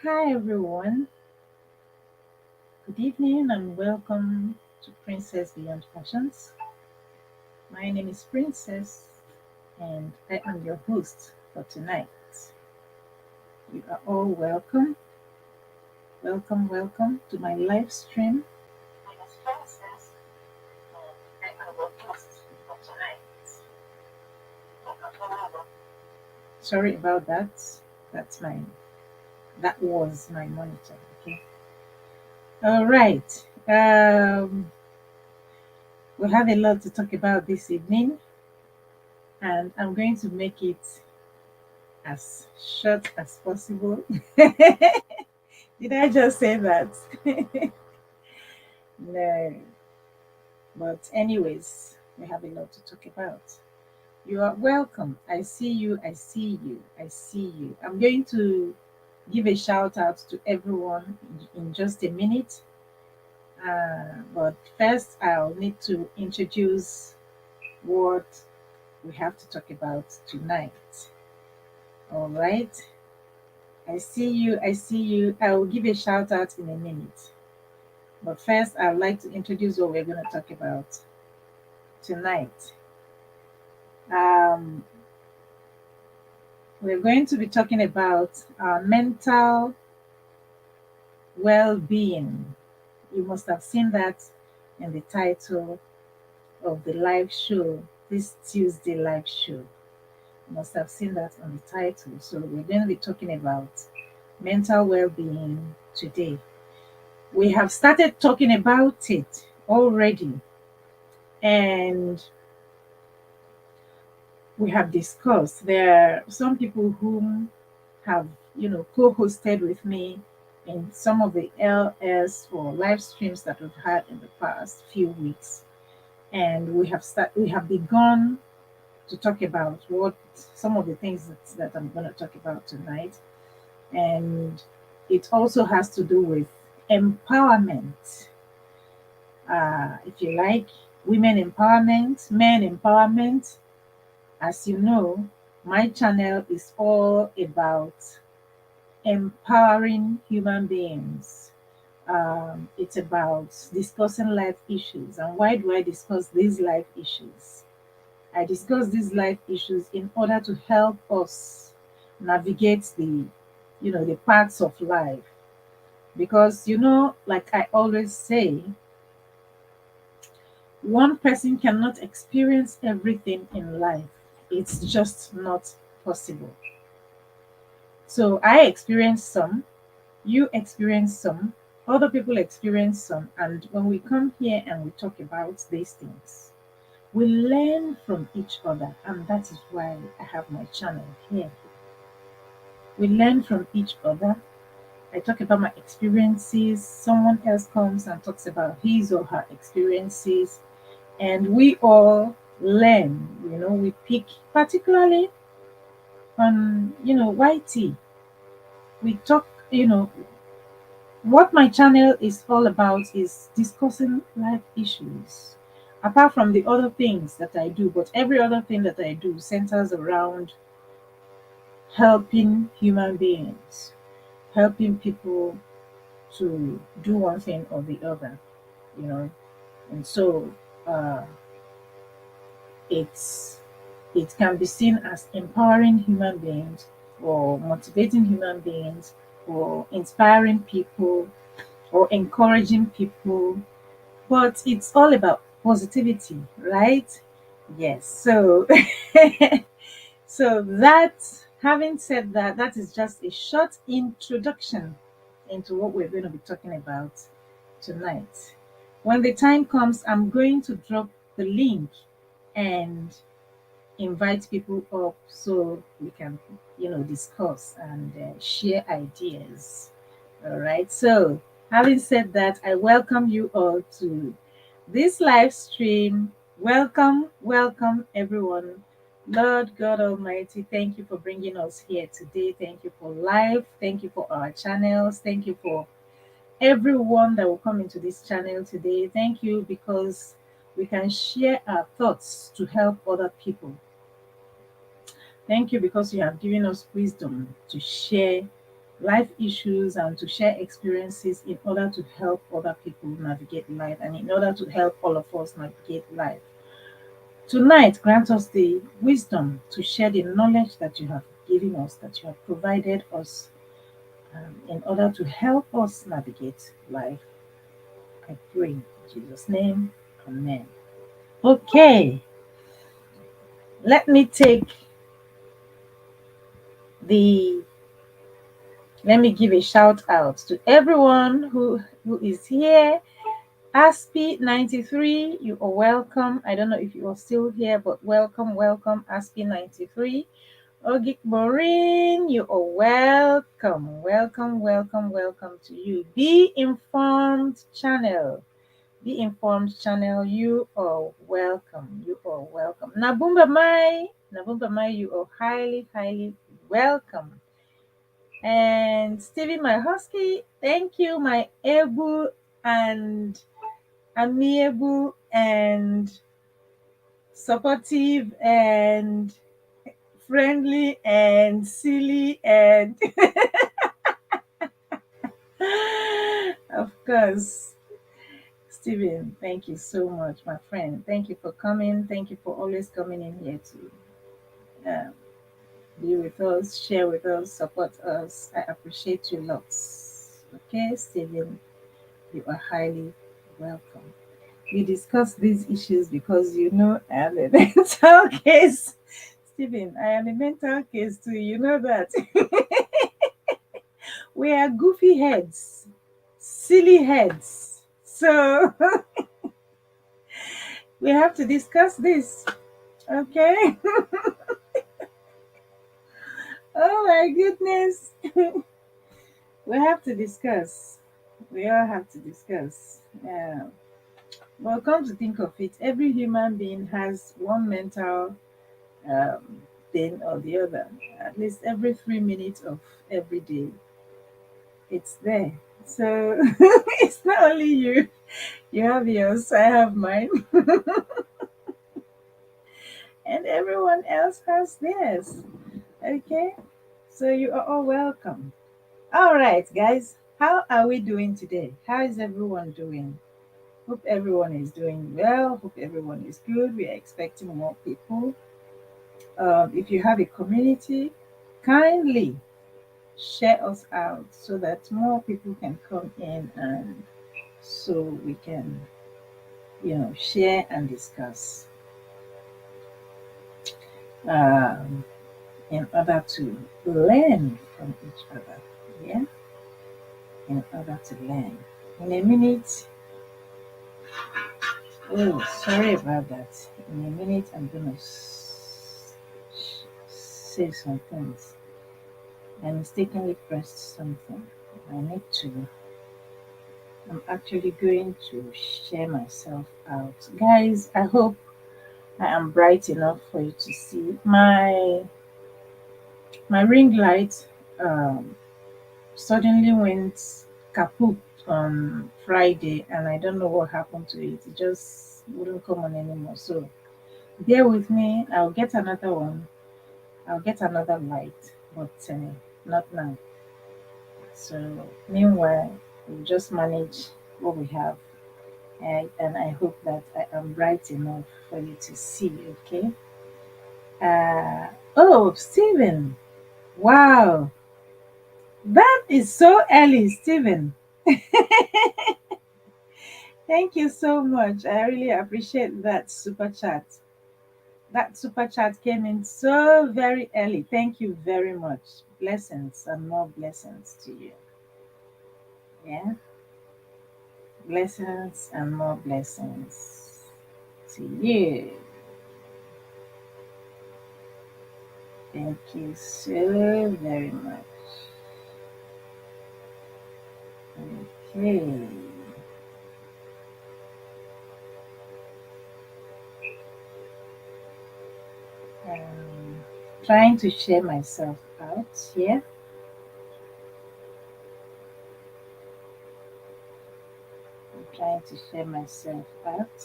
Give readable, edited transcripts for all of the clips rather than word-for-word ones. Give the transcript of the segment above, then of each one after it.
Hi everyone, good evening and welcome to Princess Beyond Fashions. My name is Princess and I am your host for tonight. You are all welcome, welcome to my live stream. My name is Princess and I am your host for tonight. Sorry about that. That's my that was my monitor. Okay. All right. We have a lot to talk about this evening, and I'm going to make it as short as possible. Did I just say that? No. But, anyways, we have a lot to talk about. You are welcome. I see you. I see you. I see you. I'm going to give a shout out to everyone in just a minute. But first, I'll need to introduce what we have to talk about tonight. All right. I see you. I see you. I will give a shout out in a minute. But first, I'd like to introduce what we're going to talk about tonight. Um, we're going to be talking about mental well being. You must have seen that in the title of the live show, this Tuesday live show. You must have seen that on the title. So, we're going to be talking about mental well being today. We have started talking about it already, and we have discussed. There are some people whom have, co-hosted with me in some of the LS or live streams that we've had in the past few weeks, and we have begun to talk about what some of the things that I'm going to talk about tonight, and it also has to do with empowerment. If you like, women empowerment, men empowerment. As you know, my channel is all about empowering human beings. It's about discussing life issues. And why do I discuss these life issues? I discuss these life issues in order to help us navigate the paths of life. Because, like I always say, one person cannot experience everything in life. It's just not possible. So I experience some, you experience some, other people experience some, and when we come here and we talk about these things, we learn from each other, and that is why I have my channel here. We learn from each other. I talk about my experiences, someone else comes and talks about his or her experiences, and we all learn. We pick, particularly on YT. We talk, what my channel is all about is discussing life issues. Apart from the other things that I do, but every other thing that I do centers around helping human beings, helping people to do one thing or the other, you know. And so uh, it's it can be seen as empowering human beings or motivating human beings or inspiring people or encouraging people, but it's all about positivity, right? Yes. So so that, having said that, that is just a short introduction into what we're going to be talking about tonight. When the time comes, I'm going to drop the link and invite people up so we can, discuss and share ideas. All right. So, having said that, I welcome you all to this live stream. Welcome, welcome, everyone. Lord God Almighty, thank you for bringing us here today. Thank you for life. Thank you for our channels. Thank you for everyone that will come into this channel today. Thank you because we can share our thoughts to help other people. Thank you because you have given us wisdom to share life issues and to share experiences in order to help other people navigate life and in order to help all of us navigate life. Tonight, grant us the wisdom to share the knowledge that you have given us, that you have provided us in order to help us navigate life. I pray in Jesus' name. Amen. Okay, let me take the let me give a shout out to everyone who is here. Aspi93, you are welcome. I don't know if you are still here, but welcome, welcome, Aspi93. Ogik Borin, you are welcome. Welcome, welcome, welcome to you. Be Informed channel. Be Informed channel, you are welcome. You are welcome. Nabumba Mai, you are highly, highly welcome. And Stevie, my husky, thank you, my able and amiable and supportive and friendly and silly and of course, Stephen, thank you so much, my friend. Thank you for coming. Thank you for always coming in here to be with us, share with us, support us. I appreciate you lots. Okay, Stephen, you are highly welcome. We discuss these issues because you know I am a mental case. Stephen, I am a mental case too. You know that. We are goofy heads, silly heads. So we have to discuss this. Okay. Oh my goodness. We have to discuss. We all have to discuss. Yeah. Well, come to think of it, every human being has one mental thing or the other. At least every 3 minutes of every day, it's there. So it's not only you. You have yours, I have mine, and everyone else has theirs. Okay? So you are all welcome. All right, guys. How are we doing today? How is everyone doing? Hope everyone is doing well. Hope everyone is good. We are expecting more people. If you have a community, kindly share us out so that more people can come in and so we can, share and discuss um, in order to learn from each other. Yeah, in order to learn. In a minute, oh, sorry about that. In a minute, I'm gonna say some things. I mistakenly pressed something. I need to. I'm actually going to share myself out, guys. I hope I am bright enough for you to see my ring light. Suddenly went kaput on Friday, and I don't know what happened to it. It just wouldn't come on anymore. So bear with me. I'll get another one. I'll get another light, but not now. So meanwhile, we'll just manage what we have, and I hope that I am bright enough for you to see. Okay. Oh, Stephen! Wow, that is so early, Stephen. Thank you so much. I really appreciate that super chat. That super chat came in so very early. Thank you very much. Blessings and more blessings to you. Yeah. Blessings and more blessings to you. Thank you so very much. Okay. Um, Trying to share myself out here. I'm trying to share myself out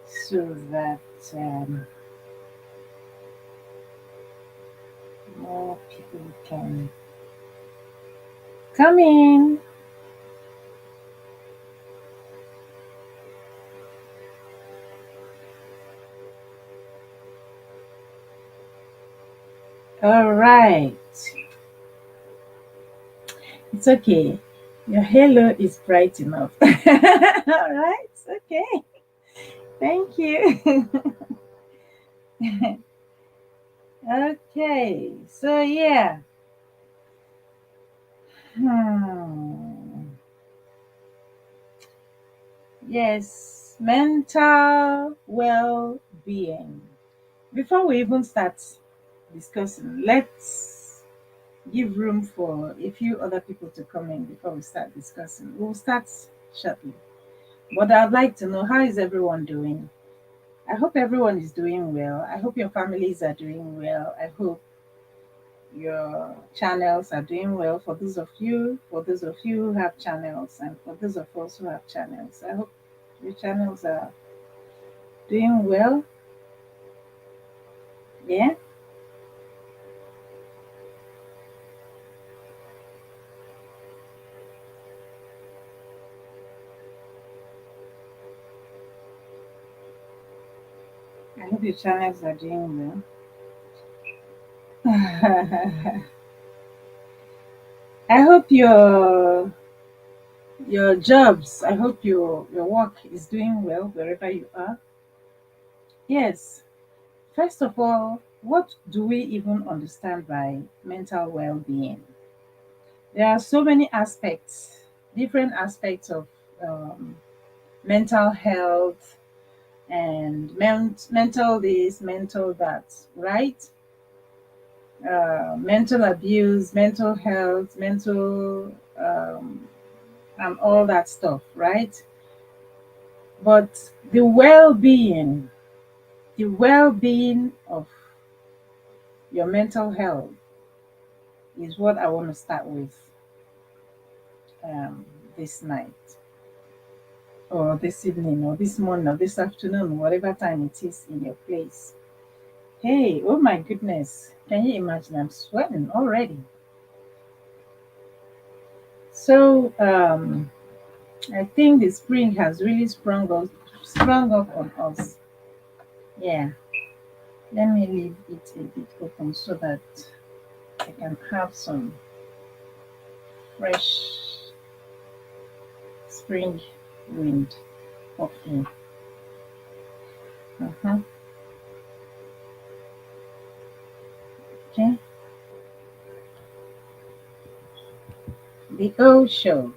so that more people can Come in. All right. It's okay. Your halo is bright enough. All right. It's okay. Thank you. Okay. So, yeah. Hmm. Yes. Mental well being. Before we even start discussing, let's give room for a few other people to come in before we start discussing. We'll start shortly. But I'd like to know, how is everyone doing? I hope everyone is doing well. I hope your families are doing well. I hope your channels are doing well for those of you who have channels, and for those of us who have channels. I hope your channels are doing well. Yeah. I hope your channels are doing well. I hope your jobs, I hope your work is doing well wherever you are. Yes. First of all, what do we even understand by mental well-being? There are so many aspects, different aspects of um, mental health, and mental this, mental that, right? Mental abuse, mental health, mental and all that stuff, right? But the well-being of your mental health is what I want to start with this night, or this evening, or this morning, or this afternoon, whatever time it is in your place. Hey, oh my goodness, can you imagine? I'm sweating already. So, I think the spring has really sprung up on us. Yeah, let me leave it a bit open so that I can have some fresh spring wind up in. Uh-huh. Okay, the old show.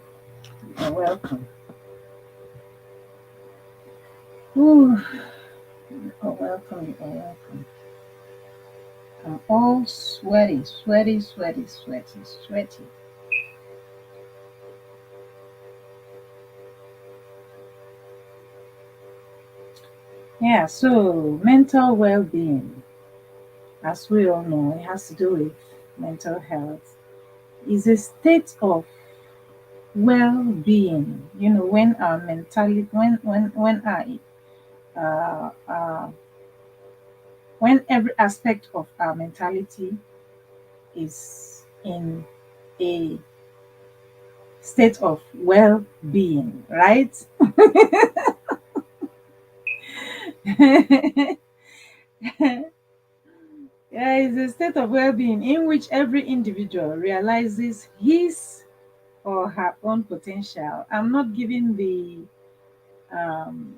You're welcome. Ooh, you're welcome. You're welcome. I'm all sweaty, sweaty, sweaty, sweaty, sweaty. Yeah, so mental well being, as we all know, it has to do with mental health, is a state of well being. You know, when our mentality, uh, uh, when every aspect of our mentality is in a state of well being, right? Yeah, it's a state of well being in which every individual realizes his or her own potential. I'm not giving the um,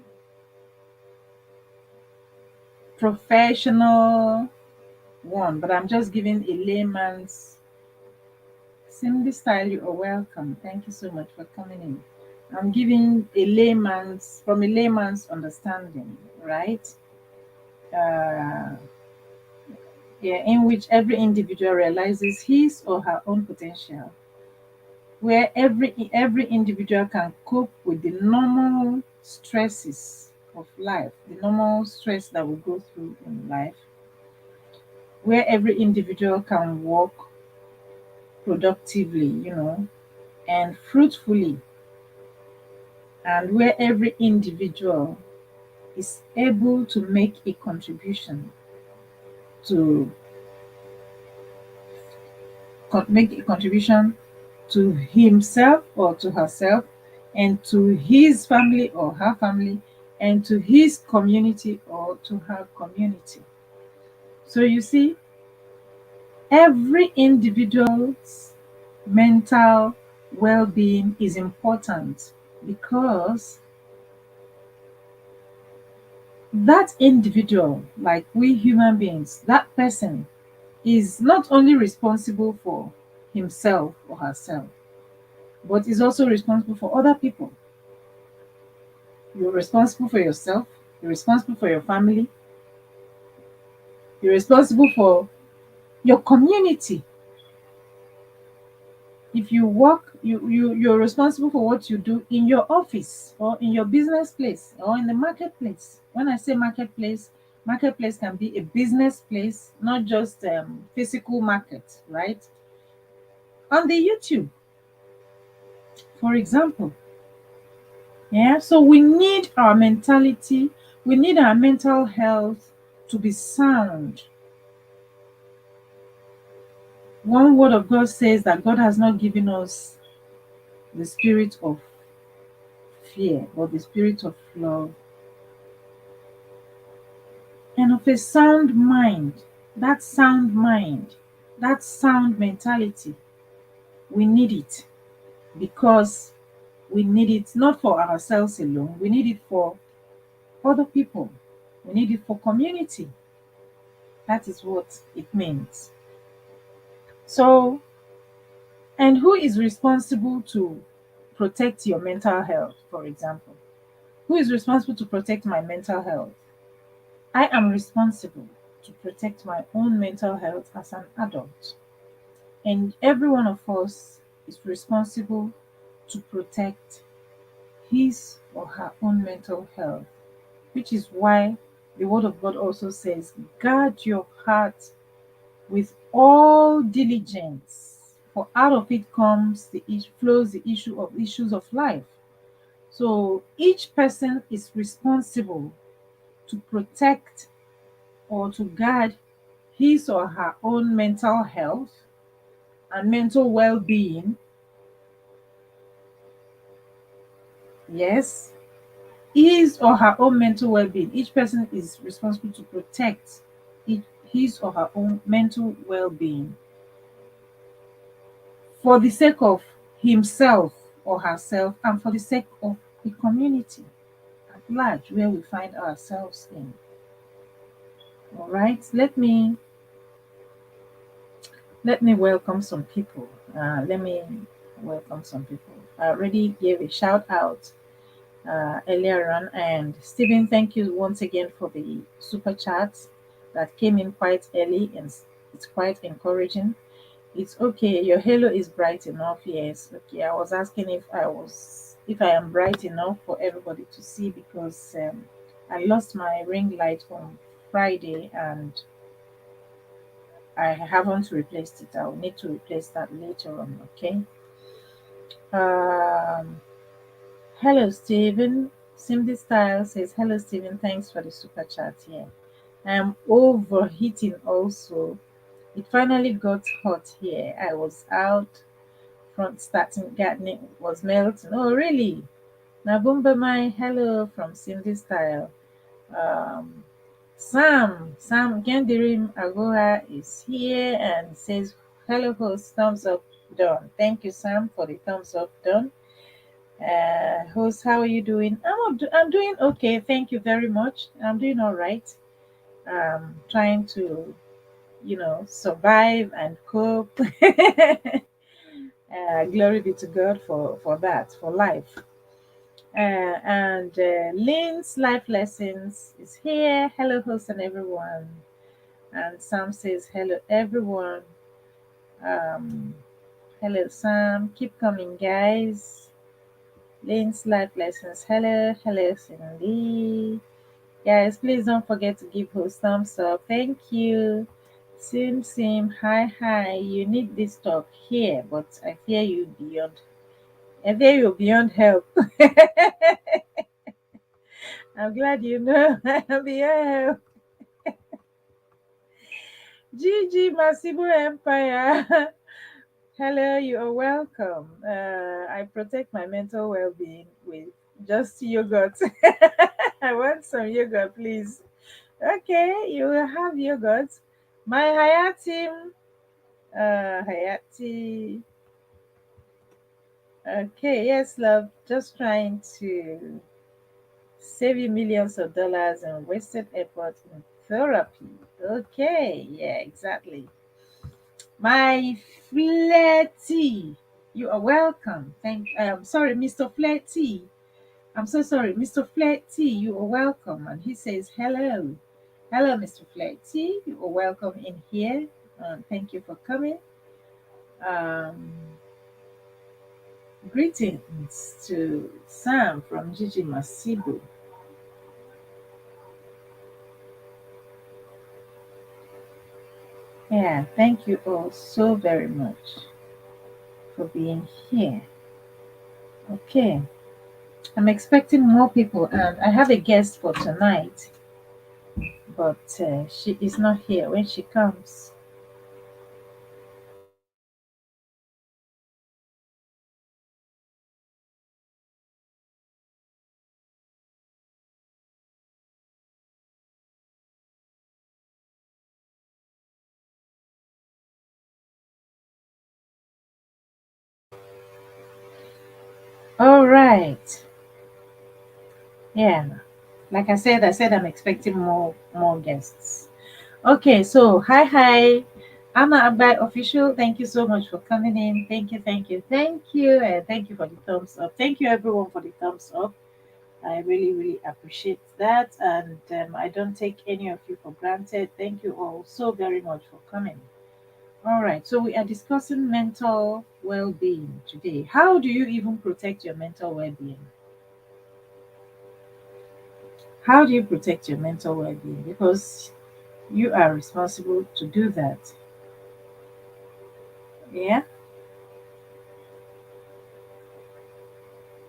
professional one, but I'm just giving a layman's. Cindy Style, you are welcome. Thank you so much for coming in. I'm giving a layman's, from a layman's understanding, right? Uh, yeah, in which every individual realizes his or her own potential, where every individual can cope with the normal stresses of life, the normal stress that we go through in life, where every individual can work productively, and fruitfully, and where every individual is able to make a contribution to make a contribution to himself or to herself, and to his family or her family, and to his community or to her community. So you see, every individual's mental well being is important because that individual, like we human beings, that person is not only responsible for himself or herself, but is also responsible for other people. You're responsible for yourself, you're responsible for your family, you're responsible for your community. If you work, you're responsible for what you do in your office or in your business place or in the marketplace. When I say marketplace, marketplace can be a business place, not just physical market, right? On the YouTube, for example. Yeah, so we need our mentality, we need our mental health to be sound. One word of God says that God has not given us the spirit of fear, but the spirit of love and of a sound mind. That sound mind, that sound mentality, we need it because we need it not for ourselves alone, we need it for other people, we need it for community. That is what it means. So, and who is responsible to protect your mental health, for example? Who is responsible to protect my mental health? I am responsible to protect my own mental health as an adult. And every one of us is responsible to protect his or her own mental health, which is why the Word of God also says, guard your heart with all diligence, for out of it comes flows the issues of life. So each person is responsible to protect or to guard his or her own mental health and mental well-being. Yes, his or her own mental well-being. Each person is responsible to protect his or her own mental well-being for the sake of himself or herself and for the sake of the community at large where we find ourselves in. All right, let me welcome some people. Let me welcome some people. I already gave a shout out earlier on, and Stephen, thank you once again for the super chats that came in quite early, and it's quite encouraging. It's okay. Your halo is bright enough. Yes. Okay. I was asking if I am bright enough for everybody to see because I lost my ring light on Friday and I haven't replaced it. I'll need to replace that later on. Okay. Um. Hello, Stephen. Cindy Style says, "Hello, Stephen. Thanks for the super chat here. I'm overheating also. It finally got hot here. I was out from starting gardening was melting. Oh, really? Nabumba, my hello from Cindy Style. Um, Sam Gendirim Agoha is here and says, hello, host, thumbs up, done. Thank you, Sam, for the thumbs up, done. Host, how are you doing? I'm doing okay. Thank you very much. I'm doing all right. Trying to, survive and cope. Glory be to God for that, for life. And Lynn's Life Lessons is here. Hello, host and everyone. And Sam says, hello, everyone. Um, Hello, Sam. Keep coming, guys. Lynn's Life Lessons. Hello, Cindy. Guys, please don't forget to give host thumbs up. Thank you. Sim, hi. You need this talk here, but I fear you beyond. I fear you're beyond help. I'm glad you know I'm beyond help. GG Masibu Empire. Hello, you are welcome. I protect my mental well being with just yogurt. I want some yogurt, please. Okay, you will have yogurt. My Hayati, Hayati. Okay, yes, love. Just trying to save you millions of dollars and wasted effort in therapy. Okay, yeah, exactly. My Fletty, you are welcome. Sorry, Mr. Fletty. I'm so sorry, Mr. Fletty. You are welcome. And he says hello. Hello, Mr. Fletty. You are welcome in here. Thank you for coming. Um, Greetings to Sam from Gigi Masibu. Yeah, thank you all so very much for being here. Okay, I'm expecting more people, and I have a guest for tonight, but she is not here. When she comes, all right. Yeah, like I said I'm expecting more guests. Okay, so hi, I'm Abai official. Thank you so much for coming in. Thank you, and thank you for the thumbs up. Thank you everyone for the thumbs up. I really appreciate that, and I don't take any of you for granted. Thank you all so very much for coming. All right, so we are discussing mental well-being today. How do you even protect your mental well-being? How do you protect your mental well-being? Because you are responsible to do that. Yeah.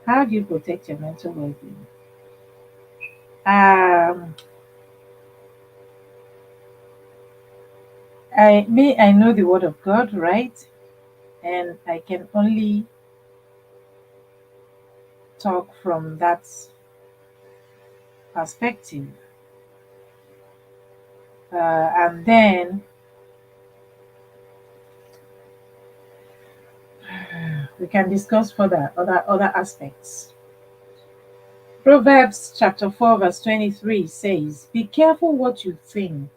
How do you protect your mental well-being? Um, I know the word of God, right? And I can only talk from that perspective. And then we can discuss further other aspects. Proverbs chapter 4, verse 23 says, "Be careful what you think,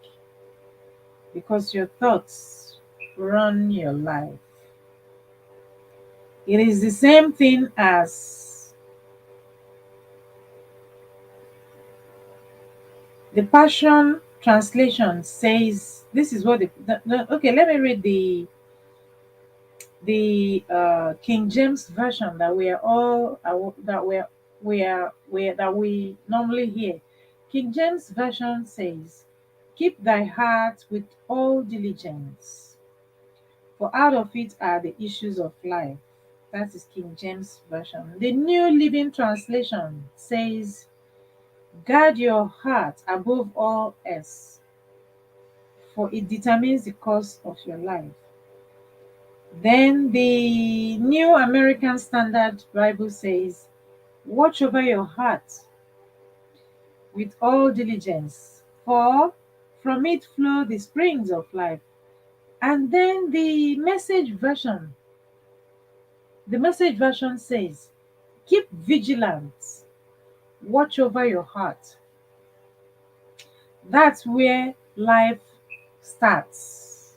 because your thoughts run your life." It is the same thing as the Passion Translation says. This is what okay, let me read the King James version that we are all that that we normally hear. King James version says, "Keep thy heart with all diligence, for out of it are the issues of life." That is King James version. The New Living Translation says, "Guard your heart above all else, for it determines the course of your life." Then the New American Standard Bible says, "Watch over your heart with all diligence, for from it flow the springs of life." And then the message version says, "Keep vigilant, watch over your heart." That's where life starts.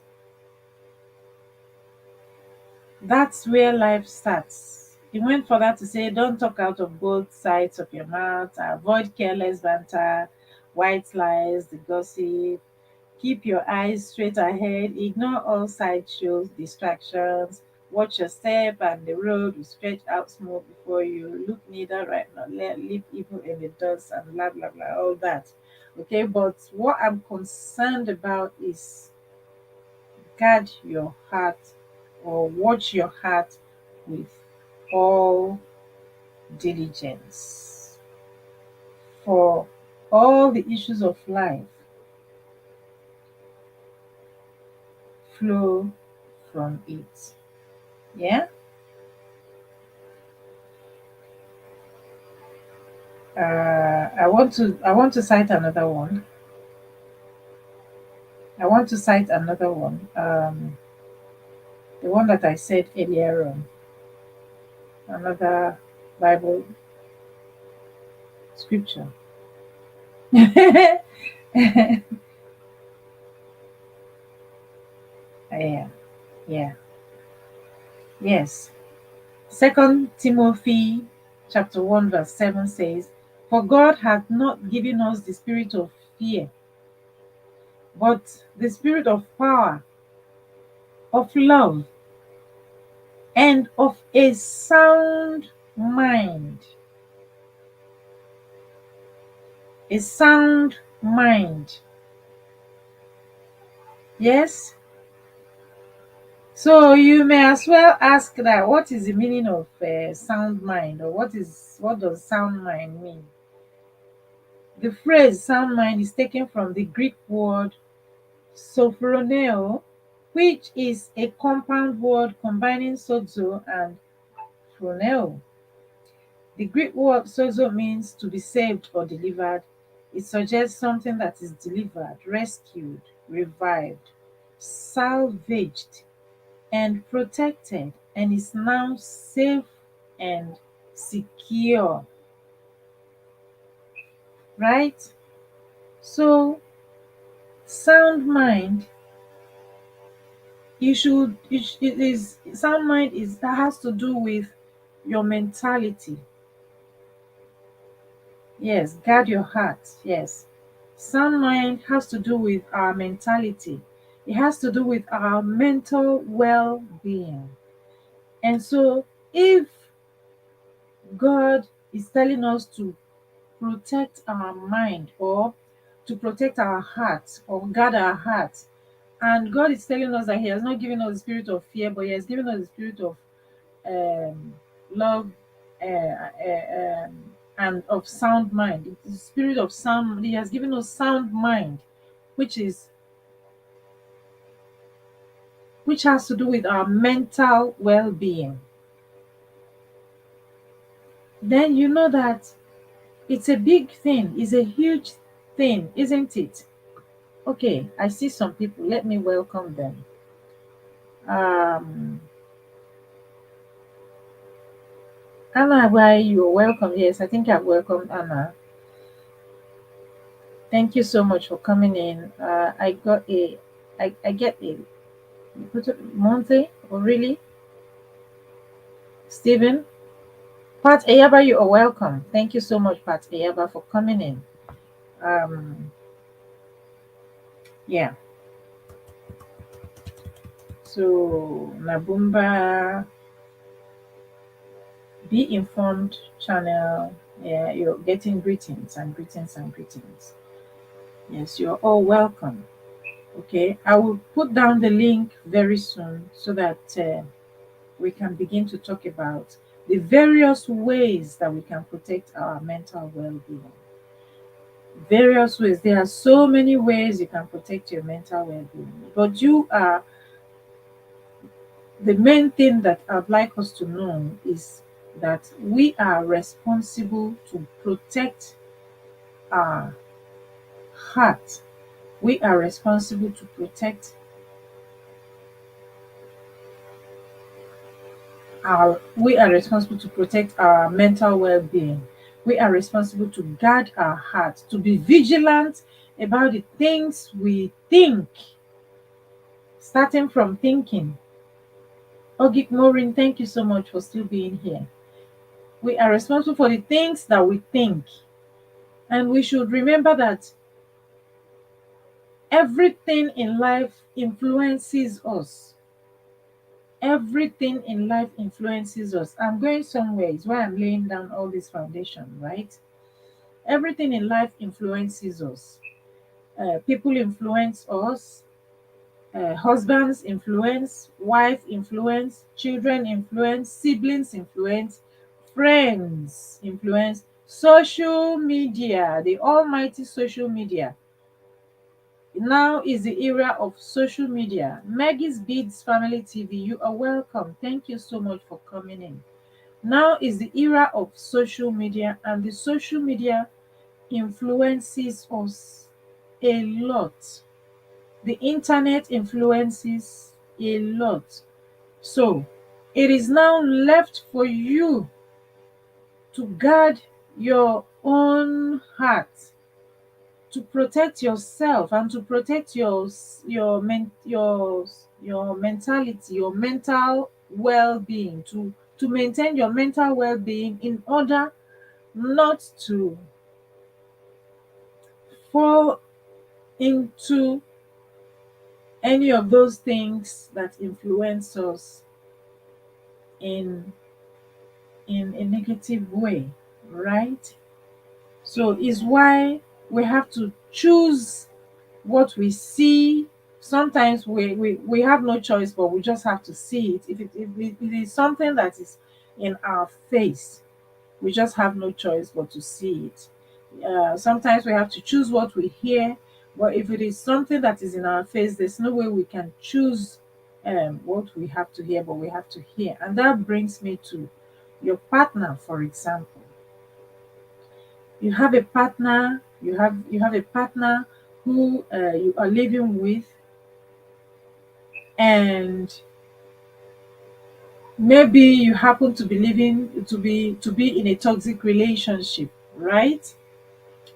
That's where life starts. He went further to say, "Don't talk out of both sides of your mouth, avoid careless banter, white lies, the gossip, keep your eyes straight ahead, ignore all side shows, distractions, watch your step, and the road will stretch out smooth before you. Look neither right nor left, leave evil in the dust," and blah, blah, blah, all that. Okay, but what I'm concerned about is guard your heart, or watch your heart with all diligence. For all the issues of life flow from it. Yeah. I want to cite another one. I want to cite another one. The one that I said earlier on. Another Bible scripture. Yeah. Yeah. Yes. Second Timothy chapter 1 verse 7 says, "For God hath not given us the spirit of fear, but the spirit of power, of love, and of a sound mind." A sound mind. Yes. So you may as well ask that what is the meaning of sound mind, or what does sound mind mean? The phrase sound mind is taken from the Greek word sophroneo, which is a compound word combining sozo and phroneo. The Greek word sozo means to be saved or delivered. It suggests something that is delivered, rescued, revived, salvaged, and protected, and is now safe and secure, right? So, sound mind, it is sound mind is that has to do with your mentality. Yes, guard your heart. Yes, sound mind has to do with our mentality. It has to do with our mental well-being. And so, if God is telling us to protect our mind, or to protect our heart, or guard our heart, and God is telling us that He has not given us the spirit of fear, but He has given us the spirit of um, love, and of sound mind. The spirit of sound, He has given us sound mind, which is which has to do with our mental well-being. Then you know that it's a big thing, it's a huge thing, isn't it? Okay, I see some people. Let me welcome them. Um, Anna, why you're welcome? Yes, I think I've welcomed Anna. Thank you so much for coming in. I get a Monte, or really, Stephen, Pat Ayaba, you are welcome. Thank you so much, Pat Ayaba, for coming in. Um, yeah. So Nabumba, be informed channel. Yeah, you're getting greetings and greetings and greetings. Yes, you're all welcome. Okay, I will put down the link very soon so that we can begin to talk about the various ways that we can protect our mental well-being. Various ways. There are so many ways you can protect your mental well-being, but you are the main thing that I'd like us to know is that we are responsible to protect our heart. We are responsible to protect our mental well-being. We are responsible to guard our heart, to be vigilant about the things we think, starting from thinking. Ogik Morin, thank you so much for still being here. We are responsible for the things that we think, and we should remember that everything in life influences us. Everything in life influences us. I'm going somewhere, is why I'm laying down all this foundation, right? Everything in life influences us. People influence us, husbands influence, wife influence, children influence, siblings influence, friends influence, social media, the almighty social media Now is the era of social media. Maggie's Beads Family TV, you are welcome. Thank you so much for coming in. Now is the era of social media, and the social media influences us a lot. The internet influences a lot. So it is now left for you to guard your own heart, to protect yourself, and to protect your mentality, your mental well-being, to maintain your mental well-being in order not to fall into any of those things that influence us in a negative way, right? So is why we have to choose what we see. Sometimes we have no choice, but we just have to see it. If it is something that is in our face, we just have no choice but to see it. Sometimes we have to choose what we hear, but if it is something that is in our face, there's no way we can choose what we have to hear, but we have to hear. And that brings me to your partner, for example. You have a partner, you have a partner who you are living with, and maybe you happen to be living to be in a toxic relationship, right?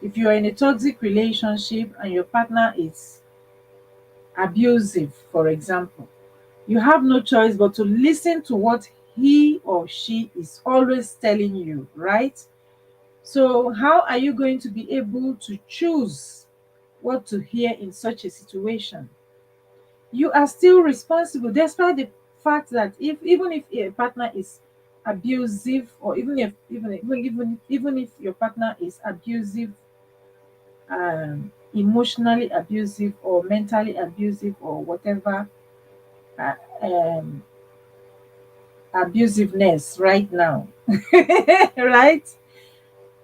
If you are in a toxic relationship and your partner is abusive, for example, you have no choice but to listen to what he or she is always telling you, right? So how are you going to be able to choose what to hear in such a situation? You are still responsible, despite the fact that if even if a partner is abusive, or even if your partner is abusive, emotionally abusive or mentally abusive or whatever, uh, um, abusiveness right now, right?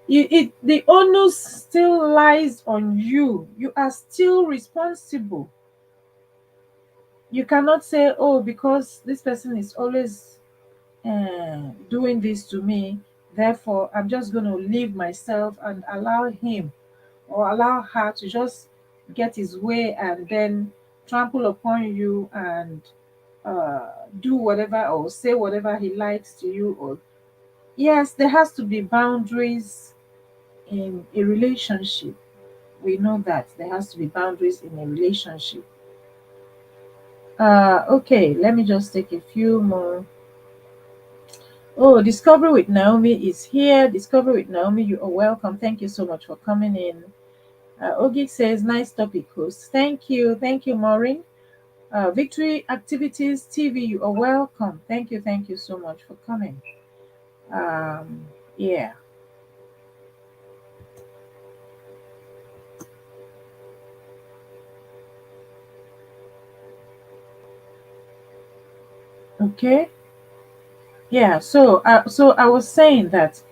The onus still lies on you. You are still responsible. You cannot say, oh, because this person is always doing this to me, therefore I'm just going to leave myself and allow him or allow her to just get his way and then trample upon you and do whatever or say whatever he likes to you. Or yes, there has to be boundaries in a relationship. We know that there has to be boundaries in a relationship. Okay, let me just take a few more. Oh, Discovery with Naomi is here. Discovery with Naomi, you are welcome. Thank you so much for coming in. Ogi says, nice topic, host. Thank you. Thank you, Maureen. Victory Activities TV, you are welcome. Thank you. Thank you so much for coming. Yeah. Okay. Yeah. So I was saying that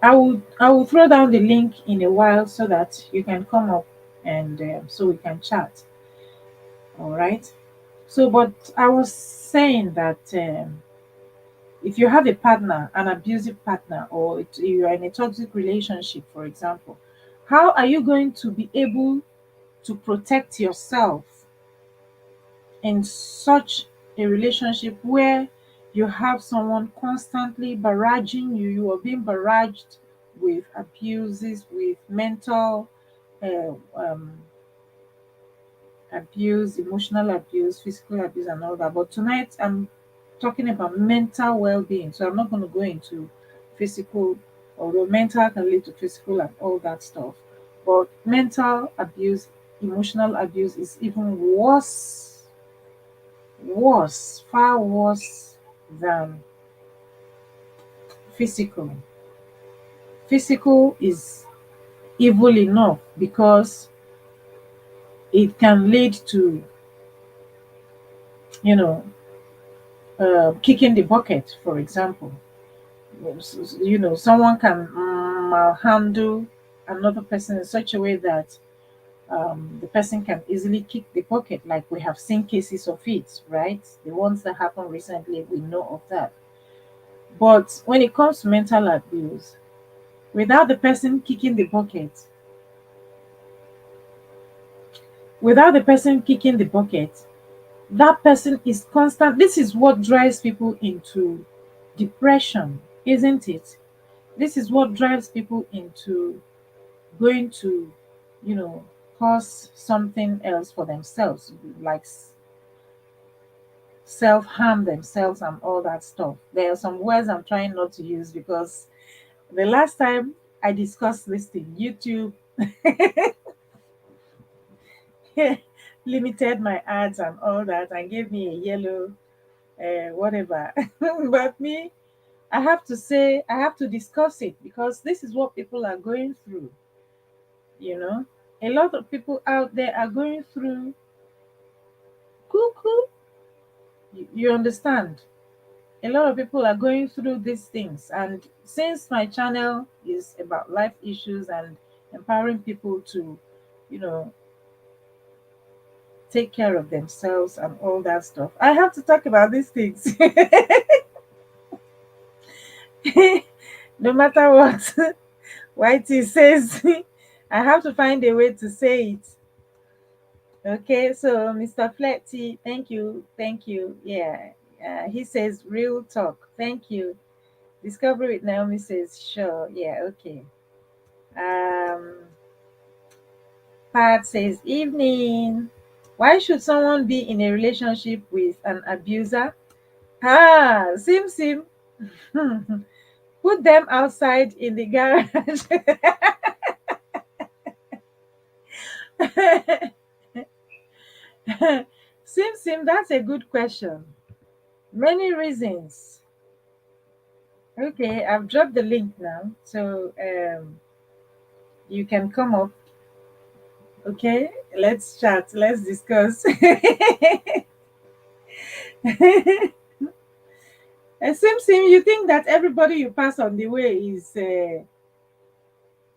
I will throw down the link in a while so that you can come up and so we can chat. All right. So, but I was saying that if you have a partner, an abusive partner, or you are in a toxic relationship, for example, how are you going to be able to protect yourself in such a relationship where you have someone constantly barraging you? You are being barraged with abuses, with mental uh, um, abuse, emotional abuse, physical abuse, and all that. But tonight I'm talking about mental well being. So I'm not going to go into physical, although mental can lead to physical and all that stuff. But mental abuse, emotional abuse is even worse, far worse than physical. Physical is evil enough because it can lead to, you know, kicking the bucket, for example. Someone can handle another person in such a way that The person can easily kick the bucket, like we have seen cases of it, right? The ones that happened recently, we know of that. But when it comes to mental abuse, without the person kicking the bucket, without the person kicking the bucket, that person is constant. This is what drives people into depression, isn't it? This is what drives people into going to, you know, cause something else for themselves, like self harm themselves and all that stuff. There are some words I'm trying not to use because the last time I discussed this thing, YouTube limited my ads and all that and gave me a yellow whatever. But me, I have to say, I have to discuss it because this is what people are going through, you know. A lot of people out there are going through cuckoo. You understand? A lot of people are going through these things. And since my channel is about life issues and empowering people to, you know, take care of themselves and all that stuff, I have to talk about these things. No matter what Whitey says, I have to find a way to say it. Okay, so Mr. Fletty, thank you, thank you. Yeah, he says real talk. Thank you. Discovery with Naomi says sure. Yeah, okay. Um, Pat says evening. Why should someone be in a relationship with an abuser? Ah, sim sim. Put them outside in the garage. Sim sim, that's a good question. Many reasons. Okay, I've dropped the link now, so you can come up. Okay, let's chat. Let's discuss. Sim sim, you think that everybody you pass on the way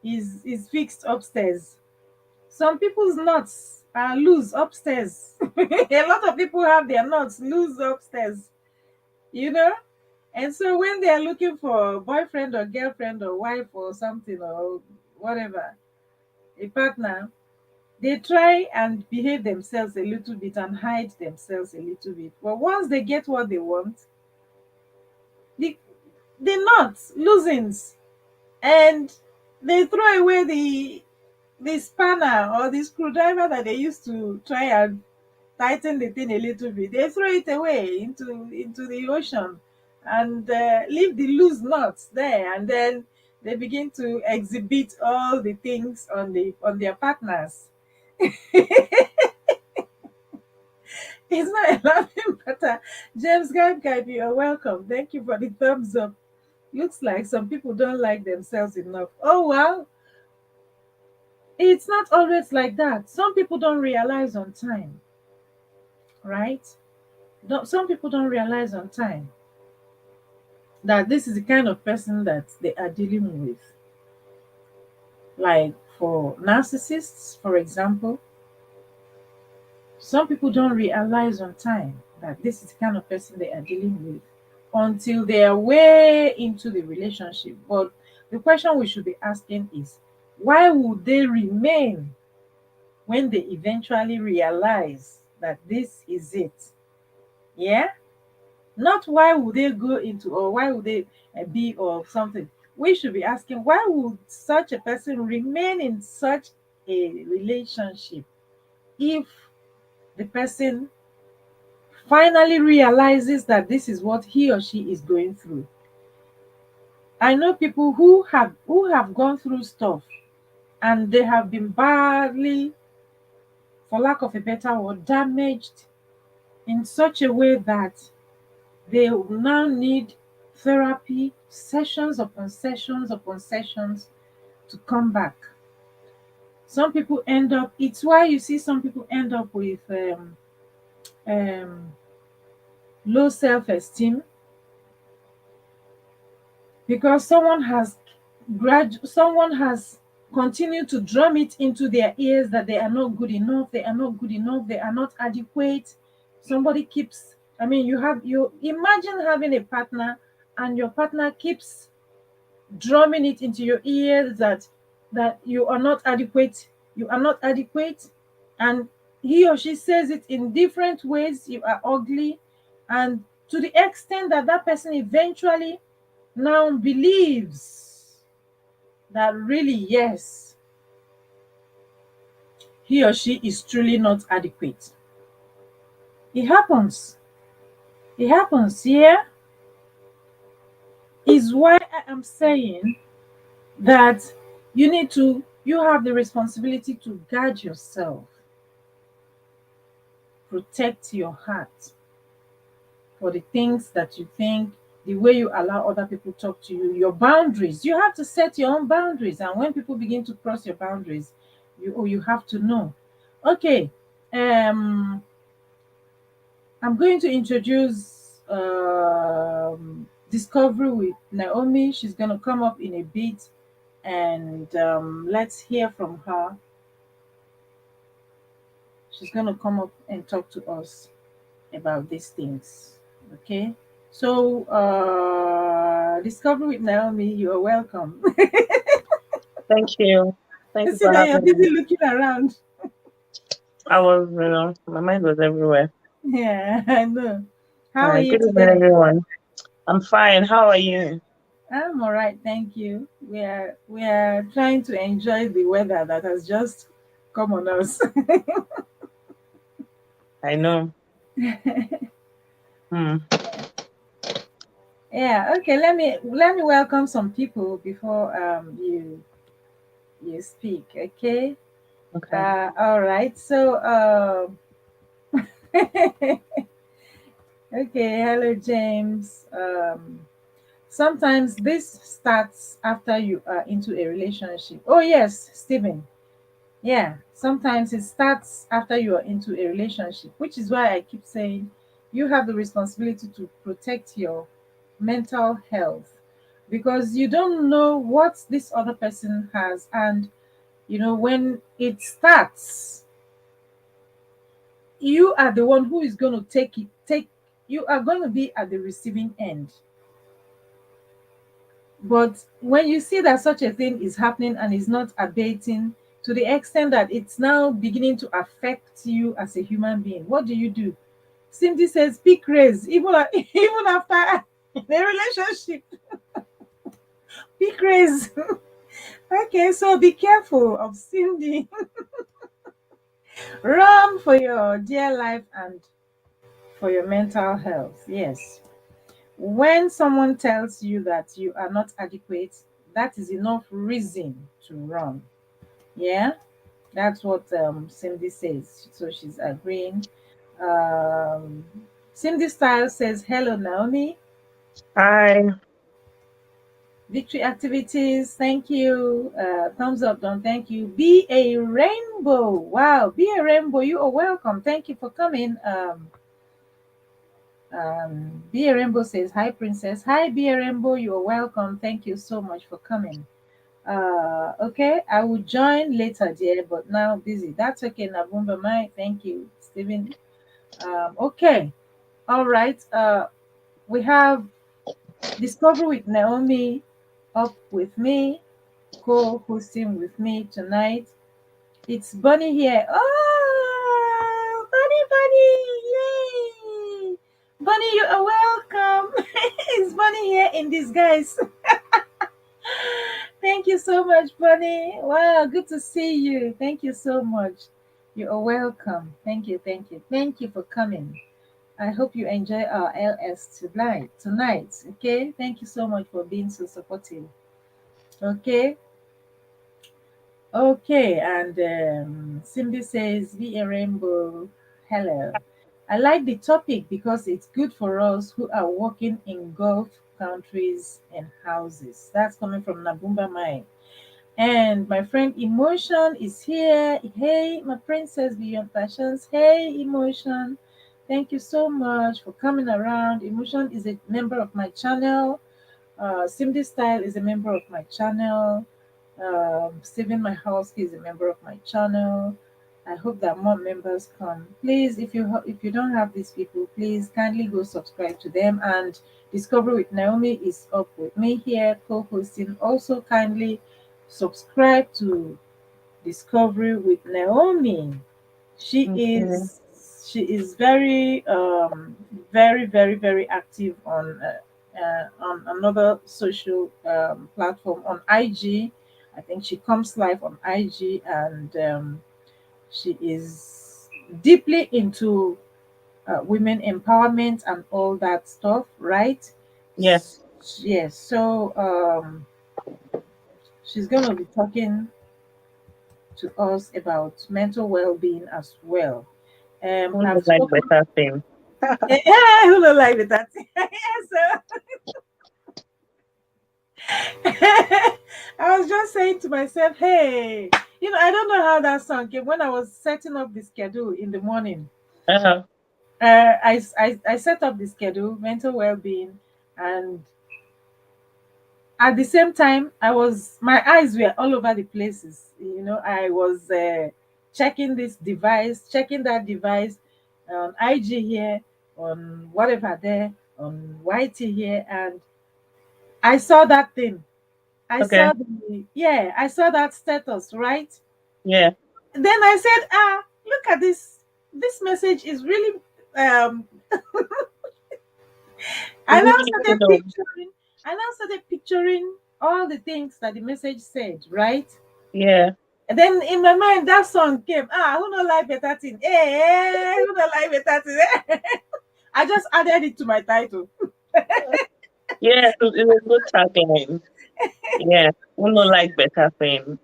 is fixed upstairs? Some people's nuts are loose upstairs. A lot of people have their nuts loose upstairs. You know. And so when they are looking for a boyfriend or girlfriend or wife or something or whatever, a partner, they try and behave themselves a little bit and hide themselves a little bit. But once they get what they want, the the nuts loosens and they throw away the spanner or the screwdriver that they used to try and tighten the thing a little bit. They throw it away into the ocean and leave the loose nuts there, and then they begin to exhibit all the things on their partners. It's not a laughing matter. James Guy, you are welcome. Thank you for the thumbs up. Looks like some people don't like themselves enough. Oh well, it's not always like that. Some people don't realize on time, right? Some people don't realize on time that this is the kind of person that they are dealing with. Like for narcissists, for example, some people don't realize on time that this is the kind of person they are dealing with until they are way into the relationship. But the question we should be asking is, why would they remain when they eventually realize that this is it? Yeah? Not why would they go into or why would they be or something. We should be asking, why would such a person remain in such a relationship if the person finally realizes that this is what he or she is going through? I know people who have gone through stuff and they have been badly, for lack of a better word, damaged in such a way that they will now need therapy, sessions upon sessions upon sessions to come back. Some people end up, it's why you see some people end up with um, low self esteem because someone has someone has continue to drum it into their ears that they are not good enough, they are not good enough, they are not adequate. Somebody keeps, I mean, you imagine having a partner and your partner keeps drumming it into your ears that you are not adequate, you are not adequate, and he or she says it in different ways, you are ugly, and to the extent that that person eventually now believes that really, yes, he or she is truly not adequate. It happens. It happens. Here is why I am saying that you have the responsibility to guard yourself, protect your heart for the things that you think, the way you allow other people talk to you, your boundaries. You have to set your own boundaries. And when people begin to cross your boundaries, you have to know. Okay. Um I'm going to introduce Discovery with Naomi. She's going to come up in a bit, and let's hear from her. She's going to come up and talk to us about these things. Okay. So, Discovery with Naomi, you are welcome. Thank you. I Thank you see for that you're having me. busy looking around. I was, my mind was everywhere. Yeah, I know. All How are right. you Good evening, today? everyone. I'm fine. How are you? I'm all right, thank you. We are trying to enjoy the weather that has just come on us. I know. Hmm. Yeah, okay. Let me welcome some people before you speak. Okay. Okay. All right. So okay. Hello, James. Sometimes this starts after you are into a relationship. Oh yes, Stephen. Yeah, sometimes it starts after you are into a relationship, which is why I keep saying you have the responsibility to protect your mental health, because you don't know what this other person has. And when it starts, you are the one who is going to take you are going to be at the receiving end. But when you see that such a thing is happening and is not abating to the extent that it's now beginning to affect you as a human being, what do you do? Cindy says, pick raise, even, even after a relationship, pick raise. Okay, so be careful of Cindy. Run for your dear life and for your mental health. Yes. When someone tells you that you are not adequate, that is enough reason to run. Yeah. That's what Cindy says. So she's agreeing. Um, Cindy Style says, hello, Naomi. Hi. Victory activities, thank you. Thumbs up, Don, thank you. Be a rainbow. Wow, be a rainbow. You are welcome. Thank you for coming. Be a rainbow says, hi, Princess. Hi, be a rainbow. You are welcome. Thank you so much for coming. Okay, I will join later, dear, but now busy. That's okay, Nabumba Mai. Thank you, Stephen. Okay, all right. We have Discover with Naomi up with me, co-hosting with me tonight. It's Bunny here. Oh, Bunny, Bunny, yay! Bunny, you are welcome. It's Bunny here in disguise. Thank you so much, Bunny. Wow, good to see you. Thank you so much. You are welcome. Thank you, thank you, thank you for coming. I hope you enjoy our LS tonight. Tonight, okay. Thank you so much for being so supportive. Okay, okay. And Cindy says, "Be a rainbow." Hello. I like the topic because it's good for us who are working in Gulf countries and houses. That's coming from Nabumba Mai. And my friend Emotion is here. Hey, my princess beyond fashions. Hey, Emotion. Thank you so much for coming around. Emotion is a member of my channel. Cindy Style is a member of my channel. Stephen, my husky, is a member of my channel. I hope that more members come. Please, if you don't have these people, please kindly go subscribe to them. And Discovery with Naomi is up with me here, co-hosting. Also, kindly subscribe to Discovery with Naomi. She Okay. is she is very very active on another social platform on IG. I think she comes live on IG, and she is deeply into women empowerment and all that stuff, right? Yeah. Yes, so she's going to be talking to us about mental well-being as well. Who I've knows like spoken. better thing? Yeah, who don't like that? Yeah, so I was just saying to myself, hey, I don't know how that song came. When I was setting up the schedule in the morning, Uh-huh. I set up the schedule, mental well-being, and at the same time, my eyes were all over the places. I was checking this device, checking that device, on IG here, on whatever there, on YT here, and I saw that thing. Okay. I saw that status, right? Yeah. Then I said, look at this. This message is really, um, I It's now really good started on. picturing, I now started picturing all the things that the message said, right? Yeah. And then in my mind, that song came. Who don't like better thing? Hey, who don't like better thing? I just added it to my title. Yeah, it's a good tagline. Yeah. Who know like better thing?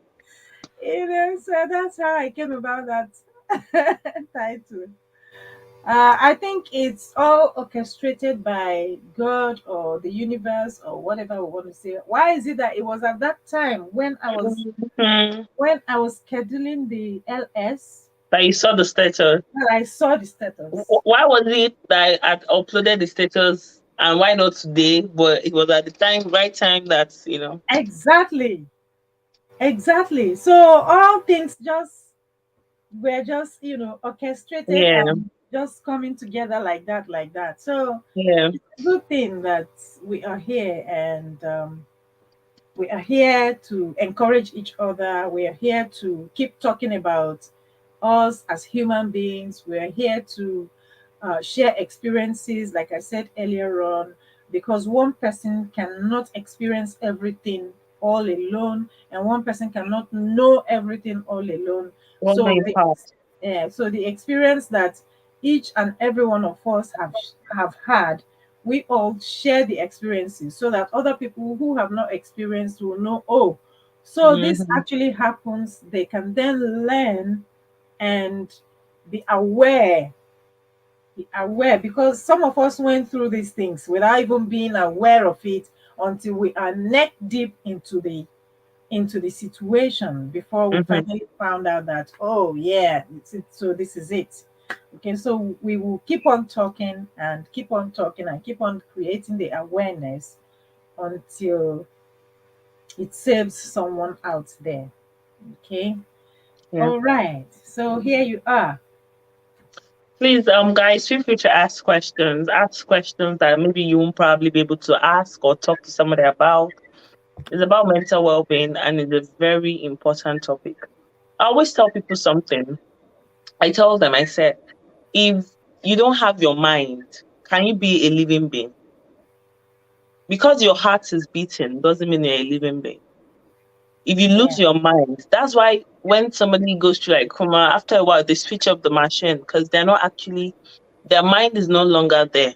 So that's how I came about that title. I think it's all orchestrated by God or the universe or whatever we want to say. Why is it that it was at that time Hmm. when I was scheduling the LS That you saw the status. that I saw the status? Why was it that I had uploaded the status and why not today? But it was at the time, right time that. Exactly, exactly. So all things just were just orchestrated Yeah. and just coming together like that. So Yeah. it's a good thing that we are here, and we are here to encourage each other. We are here to keep talking about us as human beings. We are here to share experiences, like I said earlier on, because one person cannot experience everything all alone, and one person cannot know everything all alone. One So main part. so the experience that each and every one of us have had, we all share the experiences so that other people who have not experienced will know, oh, so this Hmm. actually happens. They can then learn and be aware, because some of us went through these things without even being aware of it until we are neck deep into the situation before we Hmm. finally found out that, oh yeah, so this is it. Okay, so we will keep on talking and keep on talking and keep on creating the awareness until it saves someone out there. Okay. Yeah. All right, so here you are. Please, guys, feel free to ask questions. Ask questions that maybe you won't probably be able to ask or talk to somebody about. It's about mental well-being, and it's a very important topic. I always tell people something. I tell them, I said, if you don't have your mind, can you be a living being? Because your heart is beating doesn't mean you're a living being. If you lose Yeah. your mind, that's why when somebody goes through like coma, after a while they switch up the machine because they're not actually, their mind is no longer there.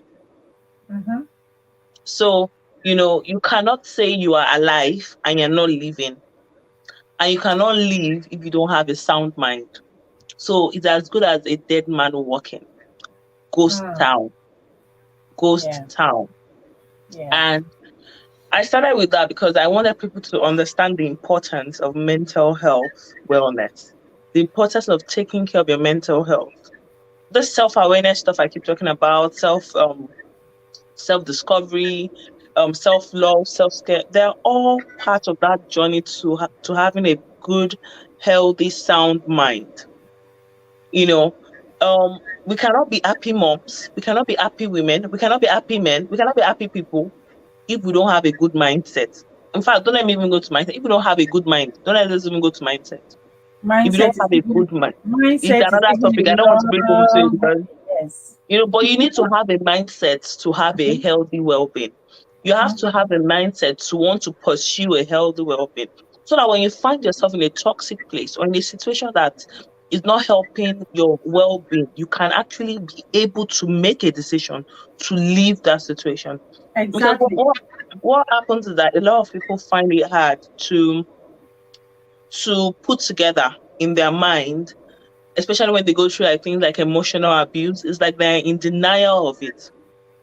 Mm-hmm. So, you cannot say you are alive and you're not living. And you cannot live if you don't have a sound mind. So it's as good as a dead man walking. Ghost Mm. town. Ghost Yeah. town. Yeah. And I started with that because I wanted people to understand the importance of mental health wellness, the importance of taking care of your mental health. This self-awareness stuff I keep talking about, self discovery, self-love, self-care. They're all part of that journey to having a good, healthy, sound mind. You know, we cannot be happy moms, we cannot be happy women, we cannot be happy men, we cannot be happy people if we don't have a good mindset. In fact, don't let me even go to mindset. If we don't have a good mind, don't let us even go to mindset. If you don't have a good mind, it's Mindset is another even topic. I a don't want to bring people to it long, because yes. but you need to have a mindset to have a Mhm. healthy well-being. You have Mhm. to have a mindset to want to pursue a healthy well-being. So that when you find yourself in a toxic place or in a situation that is not helping your well-being, you can actually be able to make a decision to leave that situation. Because Exactly. what happens is that a lot of people find it hard to put together in their mind, especially when they go through like things like emotional abuse. It's like they're in denial of it.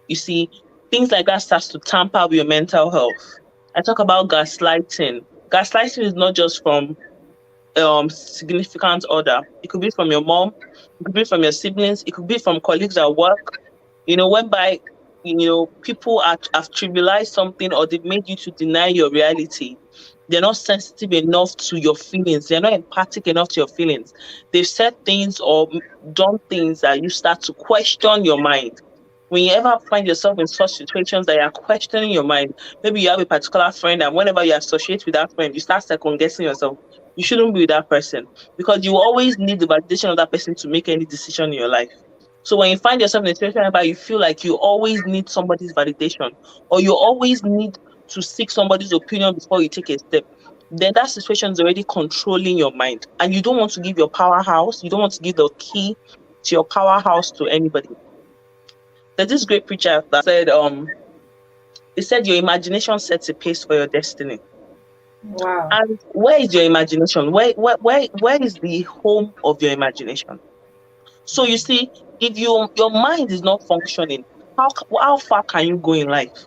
You see, things like that starts to tamper with your mental health. I talk about gaslighting. Gaslighting is not just from significant other. It could be from your mom, it could be from your siblings, it could be from colleagues at work. Whereby people have trivialized something or they've made you to deny your reality. They're not sensitive enough to your feelings. They're not empathic enough to your feelings. They've said things or done things that you start to question your mind. When you ever find yourself in such situations that you're questioning your mind, maybe you have a particular friend, and whenever you associate with that friend, you start second guessing yourself. You shouldn't be with that person because you always need the validation of that person to make any decision in your life. So when you find yourself in a situation whereby you feel like you always need somebody's validation or you always need to seek somebody's opinion before you take a step, then that situation is already controlling your mind. And you don't want to give your powerhouse, you don't want to give the key to your powerhouse to anybody. There's this great preacher that said, he said, your imagination sets a pace for your destiny. Wow. And where is your imagination? Where is the home of your imagination? So you see, if your mind is not functioning, how far can you go in life?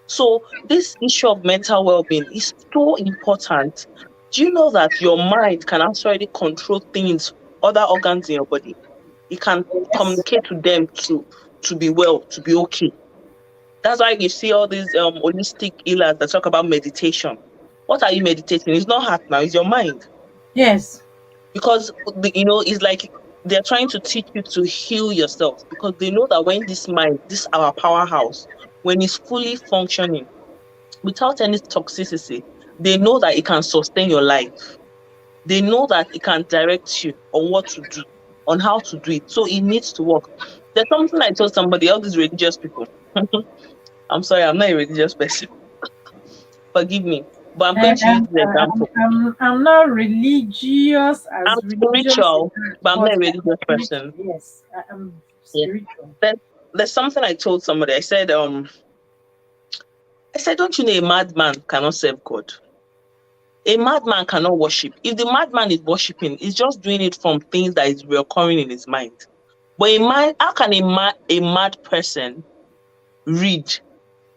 So this issue of mental well-being is so important. Do you know that your mind can actually control things, other organs in your body? It can Yes. communicate to them to be well, to be okay. That's why you see all these holistic healers that talk about meditation. What are you meditating? It's not heart now, it's your mind. Yes. Because it's like they're trying to teach you to heal yourself because they know that when this mind, this our powerhouse, when it's fully functioning without any toxicity, they know that it can sustain your life. They know that it can direct you on what to do, on how to do it. So it needs to work. There's something I told somebody, all these religious people. I'm sorry, I'm not a religious person. Forgive me. But I'm I going to use am. the example. I'm not religious I'm as religious in spiritual, that, but I'm not but a I'm religious spiritual. person. Yes, I'm Yeah. spiritual. There's something I told somebody. I said, don't you know a madman cannot serve God? A madman cannot worship. If the madman is worshiping, he's just doing it from things that is recurring in his mind. But how can a mad person read?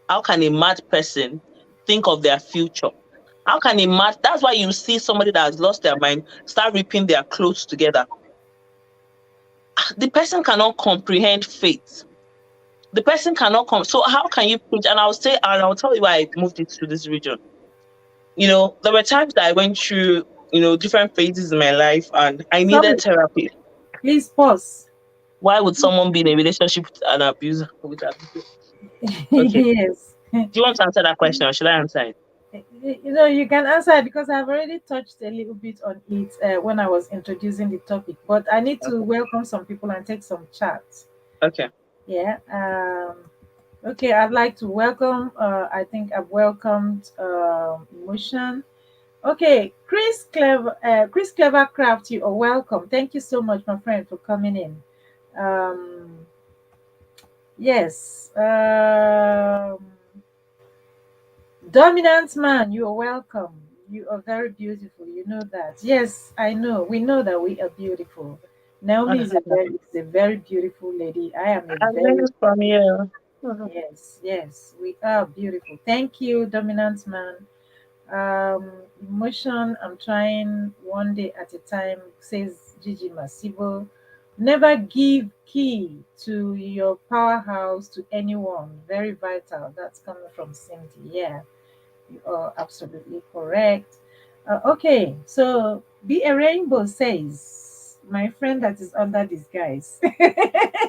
How can a mad person think of their future? How can a mad? That's why you see somebody that has lost their mind start ripping their clothes together. The person cannot comprehend faith. The person cannot come. So how can you preach? And I'll tell you why I moved it to this region. There were times that I went through, different phases in my life and I needed Sorry, therapy. please pause. Why would someone be in a relationship with an abuser? Okay. Yes. Do you want to answer that question or should I answer it? You can answer it because I've already touched a little bit on it when I was introducing the topic. But I need to Okay. welcome some people and take some chats. Okay. Yeah. Okay, I'd like to welcome. I think I've welcomed Emotion. Okay, Chris Clevercraft, you are welcome. Thank you so much, my friend, for coming in. Um, yes. Dominant man, you are welcome. You are very beautiful. You know that. Yes, I know. We know that we are beautiful. Naomi is a very beautiful lady. I am a I'm very learning from you. Mhm. yes, we are beautiful. Thank you, dominant man. Emotion, I'm trying one day at a time, says Gigi Masibo. Never give key to your powerhouse to anyone. Very vital. That's coming from Cindy. Yeah, you are absolutely correct. Okay, so Be a Rainbow says, my friend that is under disguise,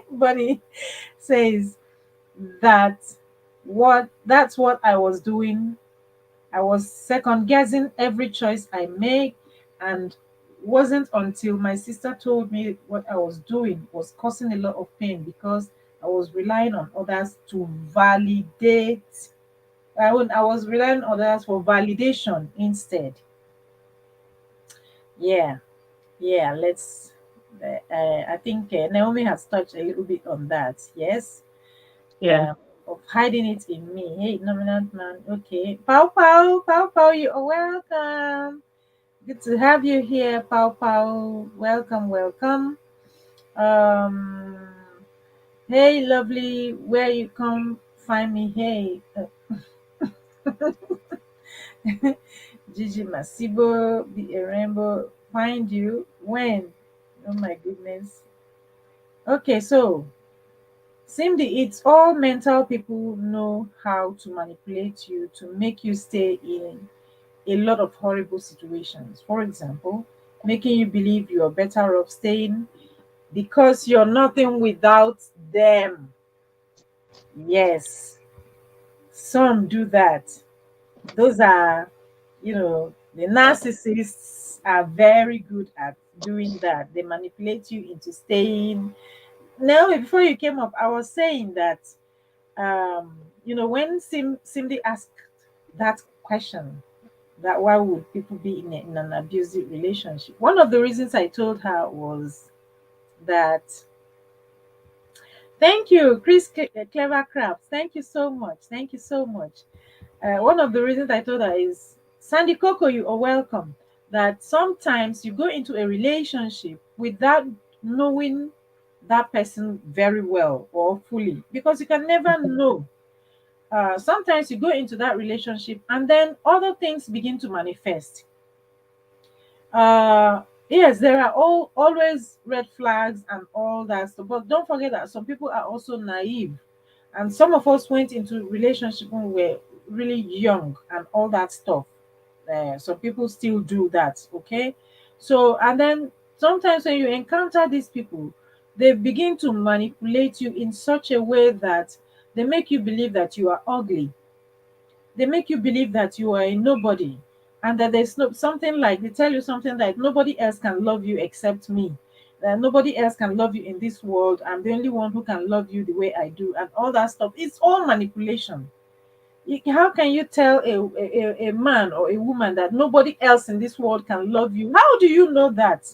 Bunny says that that's what I was doing. I was second guessing every choice I make, and wasn't until my sister told me what I was doing was causing a lot of pain because I was relying on others to validate. I was relying on others for validation instead. Yeah, yeah. Let's. I think Naomi has touched a little bit on that. Yes, Yeah. uh, of hiding it in me. Hey, nominant man. Okay, Pow Pow, Pow Pow, you are welcome. Good to have you here, Pow Pow. Welcome, welcome. Um, hey, lovely. Where you come find me? Hey, Gigi Masibo, be a rainbow. Find you when? Oh my goodness. Okay, so Cindy, it's all mental people know how to manipulate you to make you stay in a lot of horrible situations. For example, making you believe you are better off staying because you're nothing without them. Yes, some do that. Those are, the narcissists are very good at doing that. They manipulate you into staying. Now, before you came up, I was saying that, when Cindy asked that question, that why would people be in an abusive relationship? One of the reasons I told her was that, thank you, Clever Crafts. Thank you so much. Thank you so much. One of the reasons I told her is, Sandy Coco, you are welcome. That sometimes you go into a relationship without knowing that person very well or fully, because you can never know. Sometimes you go into that relationship and then other things begin to manifest. Yes, there are always red flags and all that stuff, but don't forget that some people are also naive, and some of us went into relationship when we were really young and all that stuff. Some people still do that. Okay, so and then sometimes when you encounter these people, they begin to manipulate you in such a way that they make you believe that you are ugly. They make you believe that you are a nobody, and that there's no something like, they tell you something like, nobody else can love you except me, that nobody else can love you in this world, I'm the only one who can love you the way I do, and all that stuff. It's all manipulation. How can you tell a man or a woman that nobody else in this world can love you? How do you know that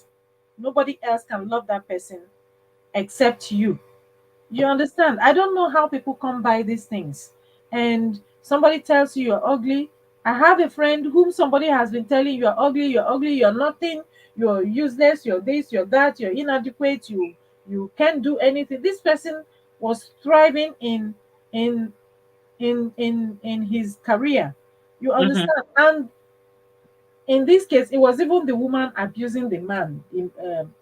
nobody else can love that person except you? You understand? I don't know how people come by these things. And somebody tells you you're ugly. I have a friend whom somebody has been telling, you're ugly, you're nothing, you're useless, you're this, you're that, you're inadequate, you can't do anything. This person was thriving in his career. You Mm-hmm. understand? And in this case, it was even the woman abusing the man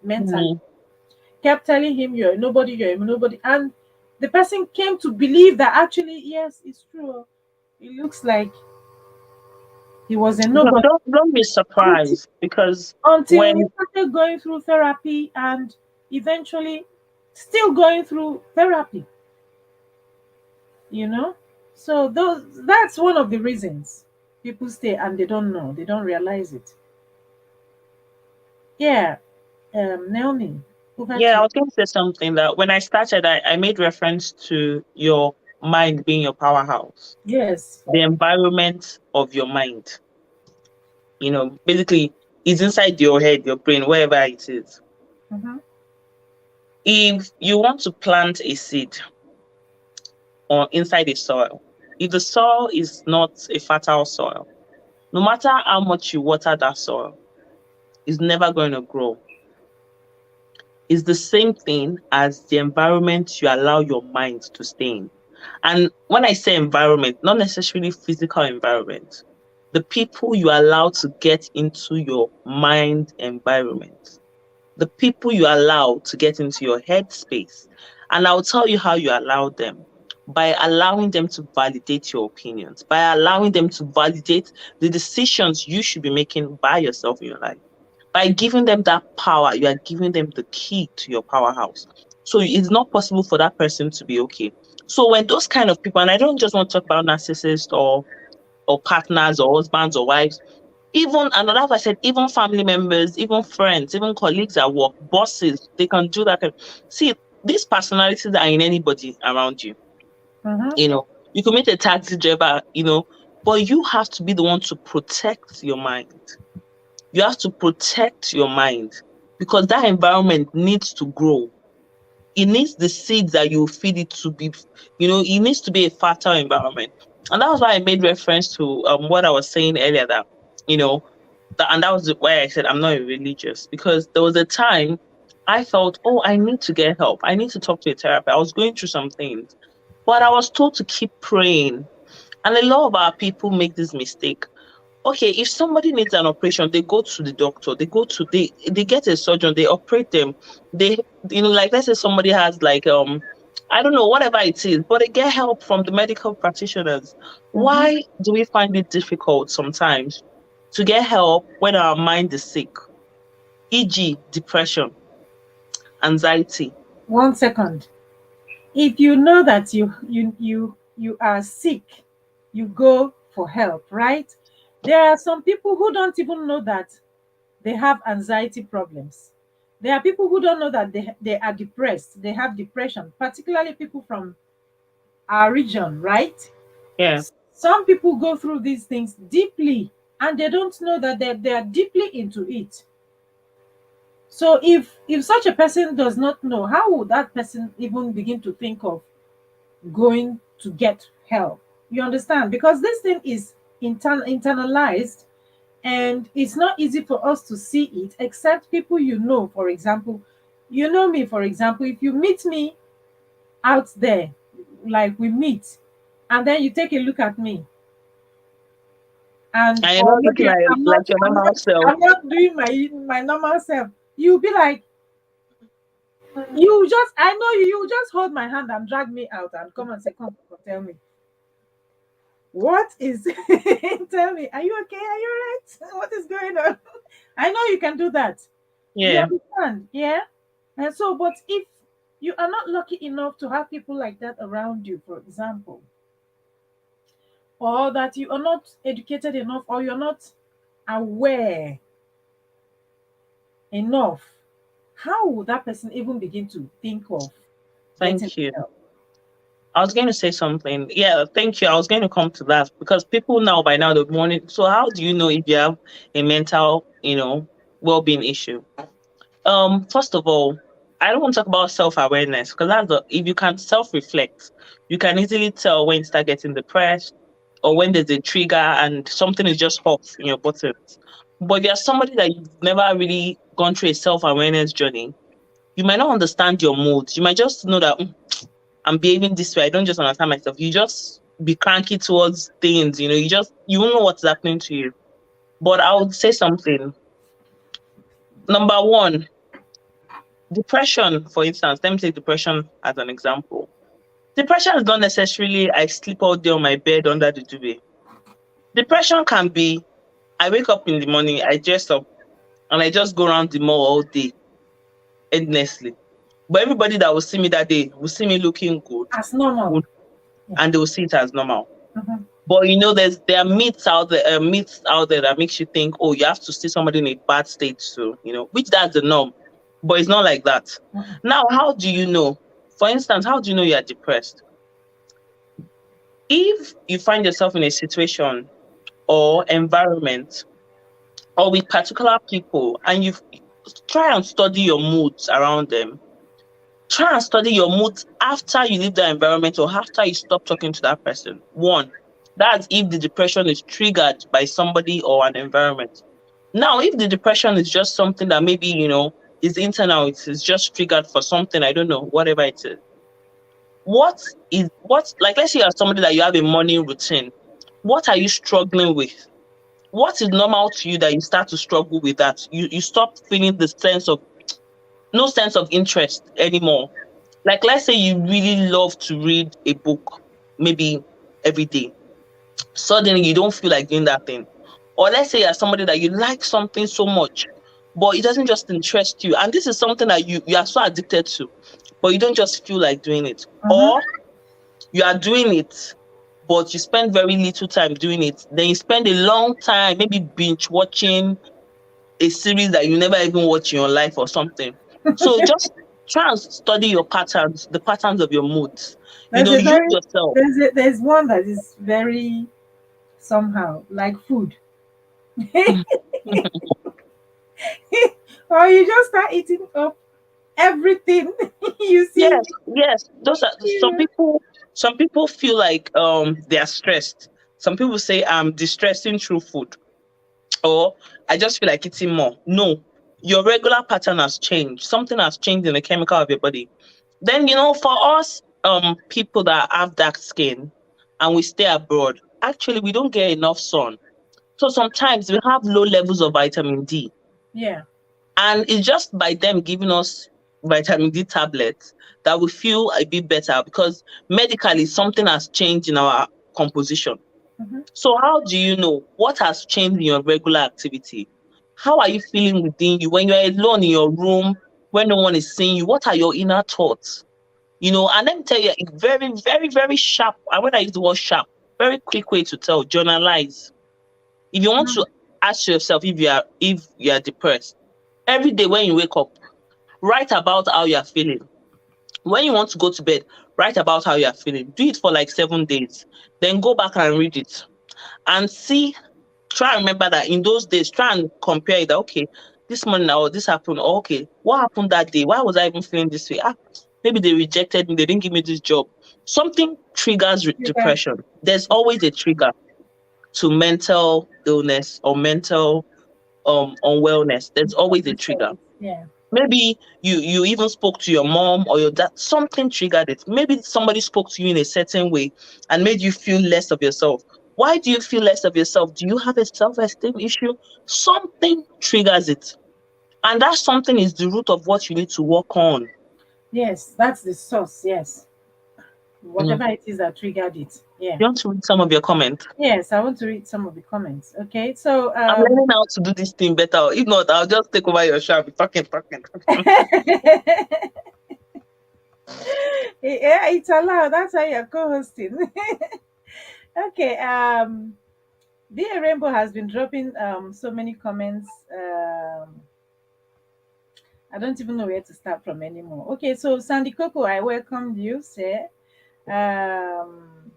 mentally, Mm-hmm. kept telling him, you're a nobody, you're a nobody. And the person came to believe that actually, yes, it's true. It looks like he was a Don't, nobody, don't be until, surprised because until he when started going through therapy and eventually still going through therapy, you know? So that's one of the reasons people stay and they don't know, they don't realize it. Yeah, Naomi, over yeah, to I you. was going to say something that when I started, I made reference to your mind being your powerhouse, Yes. the environment of your mind. Basically, it's inside your head, your brain, wherever it is. Mm-hmm. If you want to plant a seed or inside a soil, if the soil is not a fertile soil, no matter how much you water that soil, it's never going to grow. It's the same thing as the environment you allow your mind to stay in. And when I say environment, not necessarily physical environment, the people you allow to get into your mind environment. the people you allow to get into your headspace. And I'll tell you how you allow them, by allowing them to validate your opinions, by allowing them to validate the decisions you should be making by yourself in your life. By giving them that power, you are giving them the key to your powerhouse. So it's not possible for that person to be okay. So when those kind of people, and I don't just want to talk about narcissists or partners or husbands or wives, even another, as I said, even family members, even friends, even colleagues at work, bosses, they can do that. See, these personalities are in anybody around you. Mm-hmm. You know, you could meet a taxi driver, but you have to be the one to protect your mind. You have to protect your mind because that environment needs to grow. It needs the seeds that you feed it to be, it needs to be a fertile environment. And that was why I made reference to what I was saying earlier that, you know, and that was why I said I'm not a religious, because there was a time I felt, oh, I need to get help. I need to talk to a therapist. I was going through some things, but I was told to keep praying. And a lot of our people make this mistake. Okay, if somebody needs an operation, they go to the doctor, they get a surgeon, they operate them. They, like let's say somebody has like I don't know, whatever it is, but they get help from the medical practitioners. Mm-hmm. Why do we find it difficult sometimes to get help when our mind is sick? E.g., depression, anxiety. 1 second. If you know that you are sick, you go for help, right? There are some people who don't even know that they have anxiety problems. There are people who don't know that they are depressed, they have depression, particularly people from our region, right? Yeah, Some people go through these things deeply and they don't know that they are deeply into it. So if such a person does not know, how would that person even begin to think of going to get help? You understand? Because this thing is internalized, and it's not easy for us to see it except people you know. For example, you know me, for example, if you meet me out there, like we meet, and then you take a look at me, and and you're or not looking maybe like I'm like not your I'm normal not self. I'm not doing my normal self, you'll be like, you just, I know you, you just hold my hand and drag me out and come and say, come, tell me what is tell me, are you okay, are you right, what is going on? I know you can do that. You Yeah, understand? Yeah. And so, but if you are not lucky enough to have people like that around you, for example, or that you are not educated enough, or you're not aware enough, how would that person even begin to think of getting thank you. help? I was going to say something. Yeah, thank you. I was going to come to that because people now by now the morning. So how do you know if you have a mental, well-being issue? First of all, I don't want to talk about self-awareness because if you can self-reflect, you can easily tell when you start getting depressed or when there's a trigger and something is just off in your buttons. But if you're somebody that you've never really gone through a self-awareness journey, you might not understand your moods. You might just know that I'm behaving this way. I don't just understand myself. You just be cranky towards things, you don't know what's happening to you. But I would say something. Number one, depression, for instance, let me take depression as an example. Depression is not necessarily I sleep all day on my bed under the duvet. Depression can be I wake up in the morning, I dress up, and I just go around the mall all day endlessly. But everybody that will see me that day will see me looking good, As normal. would, Yeah. and they will see it as normal. Mhm. But there are myths out there that makes you think, oh, you have to see somebody in a bad state to, which that's the norm. But it's not like that. Mhm. Now, how do you know? For instance, how do you know you're depressed? If you find yourself in a situation or environment or with particular people and you try and study your moods around them, try and study your moods after you leave the environment or after you stop talking to that person. One, that's if the depression is triggered by somebody or an environment. Now, if the depression is just something that maybe, is internal, it is just triggered for something, I don't know, whatever it is. Like, let's say you're somebody that you have a morning routine. What are you struggling with? What is normal to you that you start to struggle with that? You stop feeling the sense of no sense of interest anymore. Like, let's say you really love to read a book, maybe every day. Suddenly, you don't feel like doing that thing. Or let's say you're somebody that you like something so much, but it doesn't just interest you. And this is something that you are so addicted to, but you don't just feel like doing it. Mm-hmm. Or you are doing it, but you spend very little time doing it. Then you spend a long time, maybe binge watching a series that you never even watch in your life or something. So just try and study your patterns, the patterns of your moods. There's a Use very yourself. there's one that is very somehow like food. Or you just start eating up everything you see. Yes, yes. Those are some Yeah. people. Some people feel like they are stressed. Some people say I'm distressing through food, or I just feel like eating more. No, your regular pattern has changed. Something has changed in the chemical of your body. Then for us, people that have dark skin and we stay abroad, actually we don't get enough sun. So sometimes we have low levels of vitamin D, Yeah. and it's just by them giving us vitamin D tablets that we feel a bit better because medically something has changed in our composition. Hmm. So how do you know what has changed in your regular activity? How are you feeling within you when you're alone in your room, when no one is seeing you? What are your inner thoughts? And let me tell you, a very, very, very sharp, and when I use the word sharp, very quick way to tell, journalize. If you want to ask yourself if you are depressed, every day when you wake up, write about how you are feeling. When you want to go to bed, write about how you are feeling. Do it for like 7 days. Then go back and read it and see. Try and remember that in those days, try and compare it. That, okay, this morning or this happened. Or, okay, what happened that day? Why was I even feeling this way? Maybe they rejected me. They didn't give me this job. Something triggers You can. depression. There's always a trigger to mental illness or mental unwellness. There's always a trigger. Yeah. Maybe you even spoke to your mom or your dad, something triggered it. Maybe somebody spoke to you in a certain way and made you feel less of yourself. Why do you feel less of yourself? Do you have a self-esteem issue? Something triggers it, and that something is the root of what you need to work on. Yes, that's the source. Yes. Mm. Whatever it is that triggered it. Yeah. You want to read some of your comments? Yes, I want to read some of the comments. Okay. So I'm learning how to do this thing better. If not, I'll just take over your show. I'll be talking, talking, talking. yeah, it's allowed. That's why you're co-hosting. Okay. Be a Rainbow has been dropping so many comments. I don't even know where to start from anymore. Okay, so Sandy Coco, I welcome you, sir. Um,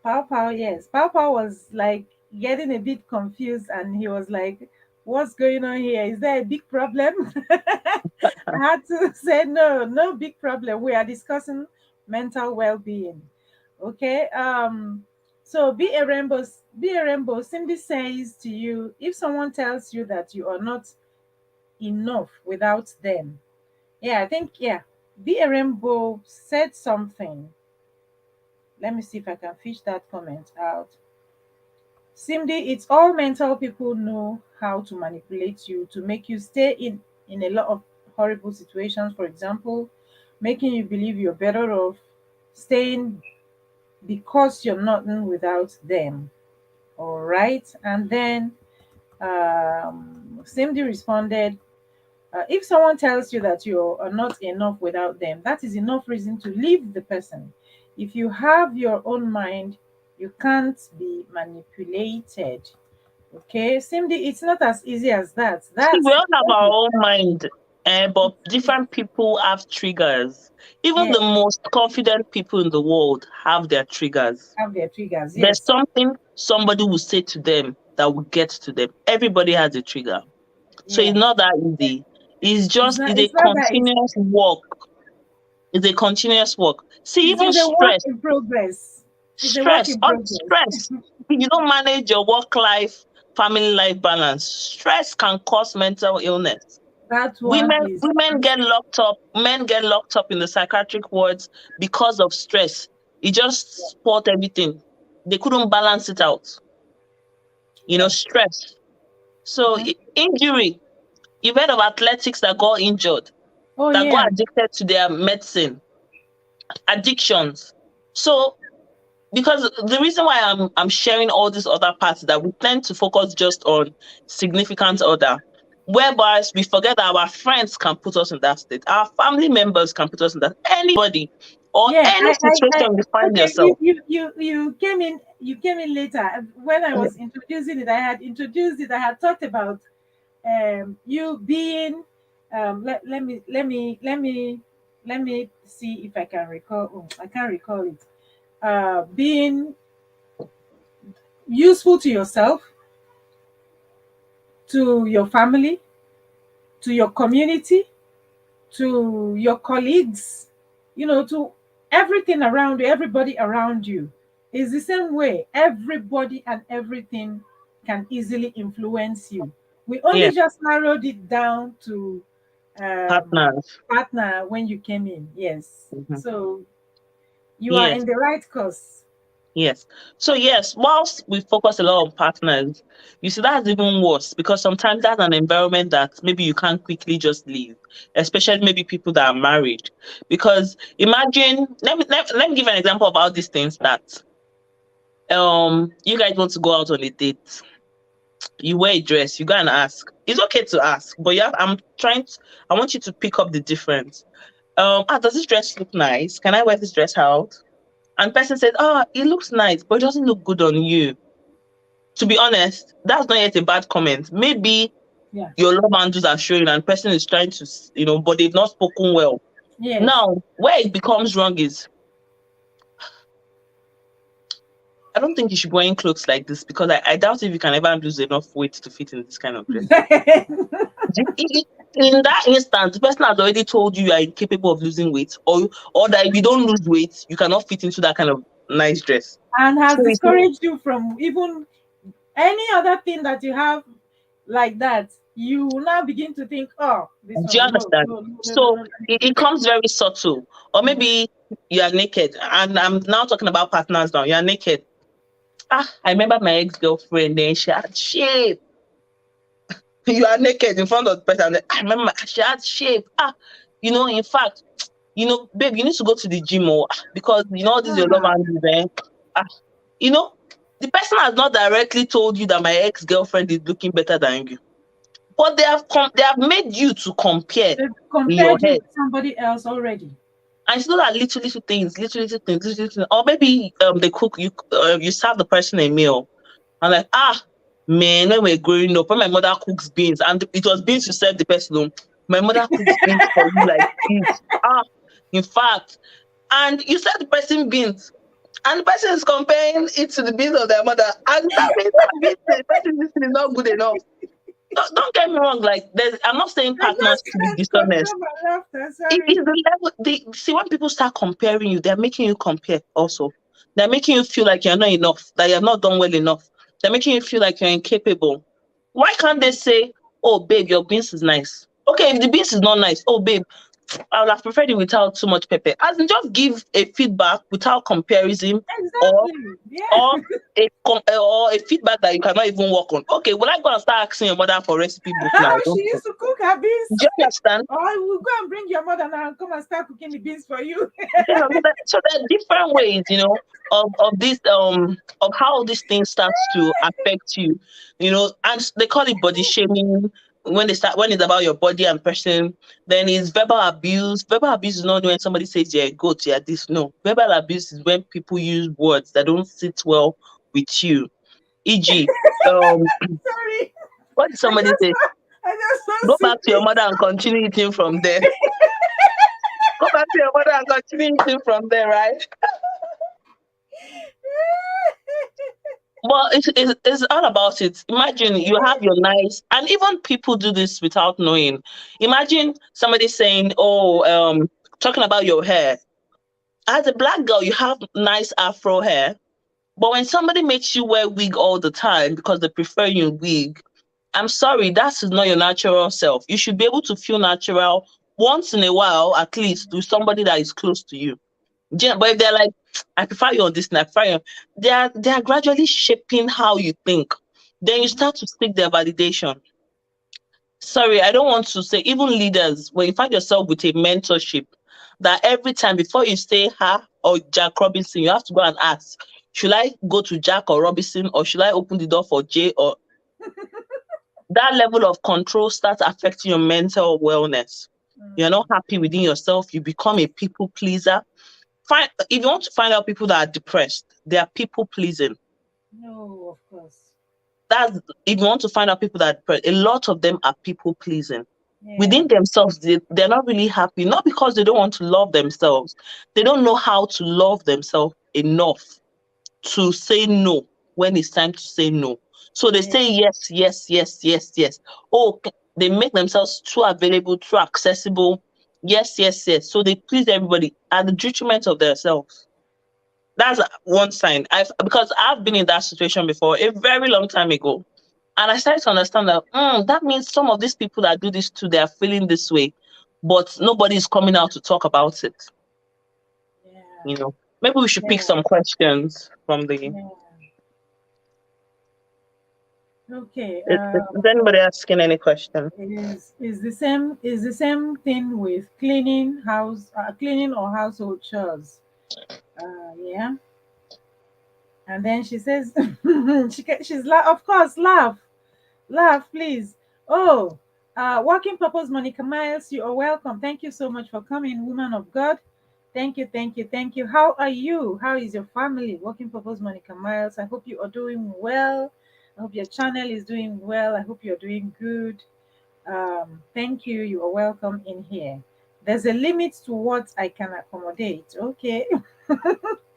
Pao Pao, yes. Pao Pao was like getting a bit confused and he was like, what's going on here? Is there a big problem? I had to say, no, no big problem. We are discussing mental well being. Okay. So be a rainbow. Cindy says to you, if someone tells you that you are not enough without them. Yeah, I think, yeah. Be a rainbow said something. Let me see if I can fish that comment out. Cindy, it's all mental people know how to manipulate you to make you stay in a lot of horrible situations. For example, making you believe you're better off staying because you're nothing without them. All right. And then Cindy responded, if someone tells you that you are not enough without them, that is enough reason to leave the person. If you have your own mind, you can't be manipulated. Okay, Cindy, it's not as easy as that. See, That's we all have our own mind, but different people have triggers. Even yeah, the most confident people in the world have their triggers. have their triggers. There's Yes, something somebody will say to them that will get to them. Everybody has a trigger. So yeah. it's not that easy. It's a It's not that easy. continuous work. It's a continuous work. See, even It's a work stress, in progress. It's a work stress, in on progress. stress. If you don't manage your work life, family life balance, stress can cause mental illness. That one Women is women get locked up, men get locked up in the psychiatric wards because of stress. It just spoiled everything. They couldn't balance it out. yeah. Stress. So Mhm. injury. You've heard of athletics that got injured, Oh that got yeah. addicted to their medicine, addictions. So because the reason why I'm sharing all these other parts is that we tend to focus just on significant other, whereby we forget that our friends can put us in that state, our family members can put us in that, anybody or Yeah, any situation you find okay. You, yourself. you, you, you came in. You came in later. When I was introducing it, I had introduced it. I had talked about you being. Let me see if I can recall. Oh, I can't recall it. Being useful to yourself, to your family, to your community, to your colleagues, to everything around you, everybody around you. Is the same way. Everybody and everything can easily influence you. We Yeah, only just narrowed it down to partners. partner when you came in. Yes. Mhm. So you are Yes. in the right course. Yes. So yes, whilst we focus a lot on partners, you see that's even worse because sometimes that's an environment that maybe you can't quickly just leave, especially maybe people that are married. Because imagine, let me give an example of how these things start. You guys want to go out on a date. You wear a dress, you go and ask. It's okay to ask, but I want you to pick up the difference. Does this dress look nice? Can I wear this dress out? And person said, oh, it looks nice, but it doesn't look good on you. To be honest, that's not yet a bad comment. Maybe Yeah. your love handles are showing and person is trying to, but they've not spoken well. Yes. Now, where it becomes wrong is, I don't think you should be wearing clothes like this because I doubt if you can ever lose enough weight to fit in this kind of dress. In that instance, the person has already told you are incapable of losing weight, or that if you don't lose weight, you cannot fit into that kind of nice dress. And has So it's not, discouraged you from even any other thing that you have like that. You will now begin to think, oh, this do you one, no, understand? no, no, no, no, So no. it comes very subtle. Or Mhm. maybe you are naked. And I'm now talking about partners now. You are naked. I remember my ex-girlfriend, then she had shape. You are naked in front of the person. I remember she had shape. In fact, babe, you need to go to the gym or because all this your love Ah, and event. Ah, you know, the person has not directly told you that my ex-girlfriend is looking better than you. But they have made you to compare they've in your compared you head. with somebody else already. And it's not that little things, or maybe they cook you serve the person a meal, and like man, when we're growing up, when my mother cooks beans, and it was beans to serve the person, my mother cooks beans for you like this. In fact, and you serve the person beans, and the person is comparing it to the beans of their mother, and that means the person is not good enough. Don't get me wrong, like I'm not saying I partners just to be can't dishonest. control my laughter. It is Sorry. the level. See, when people start comparing you, they're making you compare also. They're making you feel like you're not enough, that you've not done well enough. They're making you feel like you're incapable. Why can't they say, oh, babe, your beans is nice? Okay, if the beans is not nice, oh, babe, I would have preferred it without too much pepper. As in, just give a feedback without comparison, or Exactly. or Yeah. or a feedback that you cannot even work on. Okay, will I go and start asking your mother for recipe book now? I How she don't know. used to cook her beans. Do you understand? Or I will go and bring your mother now and come and start cooking the beans for you. So there are different ways, of this of how this thing starts to affect you, and they call it body shaming when it's about your body and person. Then it's verbal abuse. Verbal abuse is not when somebody says you're a goat, you're this. No, verbal abuse is when people use words that don't sit well with you. E.g., um, Sorry. what did I somebody just say? want I just want Go to back to your mother and continue eating from there. Go back to your mother and continue eating from there, right? Well, it's all about it. Imagine you have your nice, and even people do this without knowing. Imagine somebody saying, "Oh, talking about your hair." As a black girl, you have nice afro hair, but when somebody makes you wear wig all the time because they prefer you in wig, I'm sorry, that is not your natural self. You should be able to feel natural once in a while, at least, with somebody that is close to you. But if they're like, I prefer you on this, and I prefer you, they are gradually shaping how you think. Then you start to seek their validation. sorry, I don't want to say, even leaders, when you find yourself with a mentorship, that every time before you say her or Jack Robinson, you have to go and ask, should I go to Jack or Robinson, or should I open the door for Jay? Or that level of control starts affecting your mental wellness. You're not Mm, happy within yourself. You become a people pleaser. Find, if you want to find out people that are depressed, they are people pleasing. no, of course. That's, if you want to find out people that are depressed, a lot of them are people pleasing. Yeah. Within themselves, they're not really happy, not because they don't want to love themselves. They don't know how to love themselves enough to say no when it's time to say no. So they Yeah. say yes, yes, yes, yes, yes. Oh, they make themselves too available, too accessible. Yes, yes, yes. So they please everybody at the detriment of themselves. That's one sign. Because I've been in that situation before a very long time ago. And I started to understand that that means some of these people that do this too, they are feeling this way, but nobody is coming out to talk about it. Yeah. You know, maybe we should pick Yeah. some questions from the. Yeah. Okay. Is anybody asking any question? Is the same thing with cleaning or household chores. Yeah. And then she says, of course, laugh, please. Oh, working purpose, Monica Miles, you are welcome. Thank you so much for coming, woman of God. Thank you, thank you, thank you. How are you? How is your family? Working purpose, Monica Miles. I hope you are doing well. I hope your channel is doing well. I hope you're doing good. Thank you. You are welcome in here. There's a limit to what I can accommodate. Okay.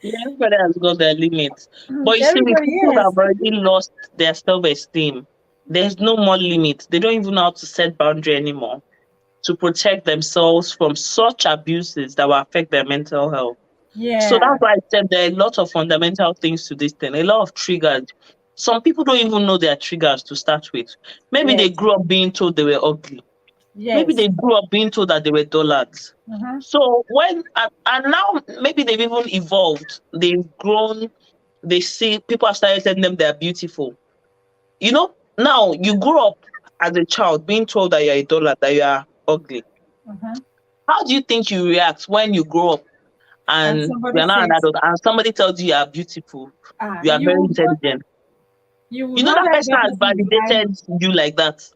Yeah, everybody has got their limits. But you see, with Everybody, people that yes. have already lost their self-esteem, there's no more limit. They don't even know how to set boundary anymore to protect themselves from such abuses that will affect their mental health. So that's Yeah. why I said there are a lot of fundamental things to this thing, a lot of triggers. Some people don't even know their triggers to start with. Maybe they Yes. grew up being told they were ugly. Maybe Yes. they grew up being told that they were dullards. Mm-hmm. So and now maybe they've even evolved. They've grown. They see people have started telling them they're beautiful. Now you grew up as a child being told that you're a dullard, that you are ugly. Mm-hmm. How do you think you react when you grow up And and somebody you're not an says, adult and somebody tells you you are beautiful, you are you very would not, intelligent? you would You know not that have person that has person behind validated you like that.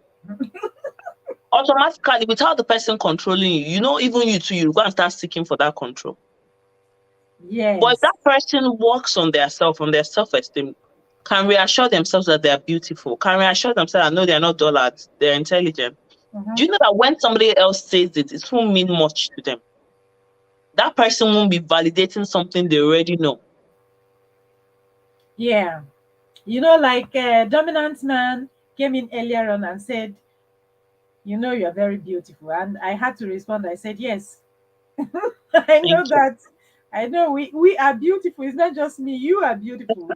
Automatically, without the person controlling you, even you too, you go and start seeking for that control. you. But if Yes. that person works on their self-esteem, can reassure themselves that they are beautiful, can reassure themselves that no, they're not dullards, they're intelligent. Mm-hmm. Do you know that when somebody else says it, it won't mean much to them? That person won't be validating something they already know. Yeah. Like dominant man came in earlier on and said, you're very beautiful. And I had to respond. I said, yes, I Thank know you. that. I know we are beautiful. It's not just me. You are beautiful.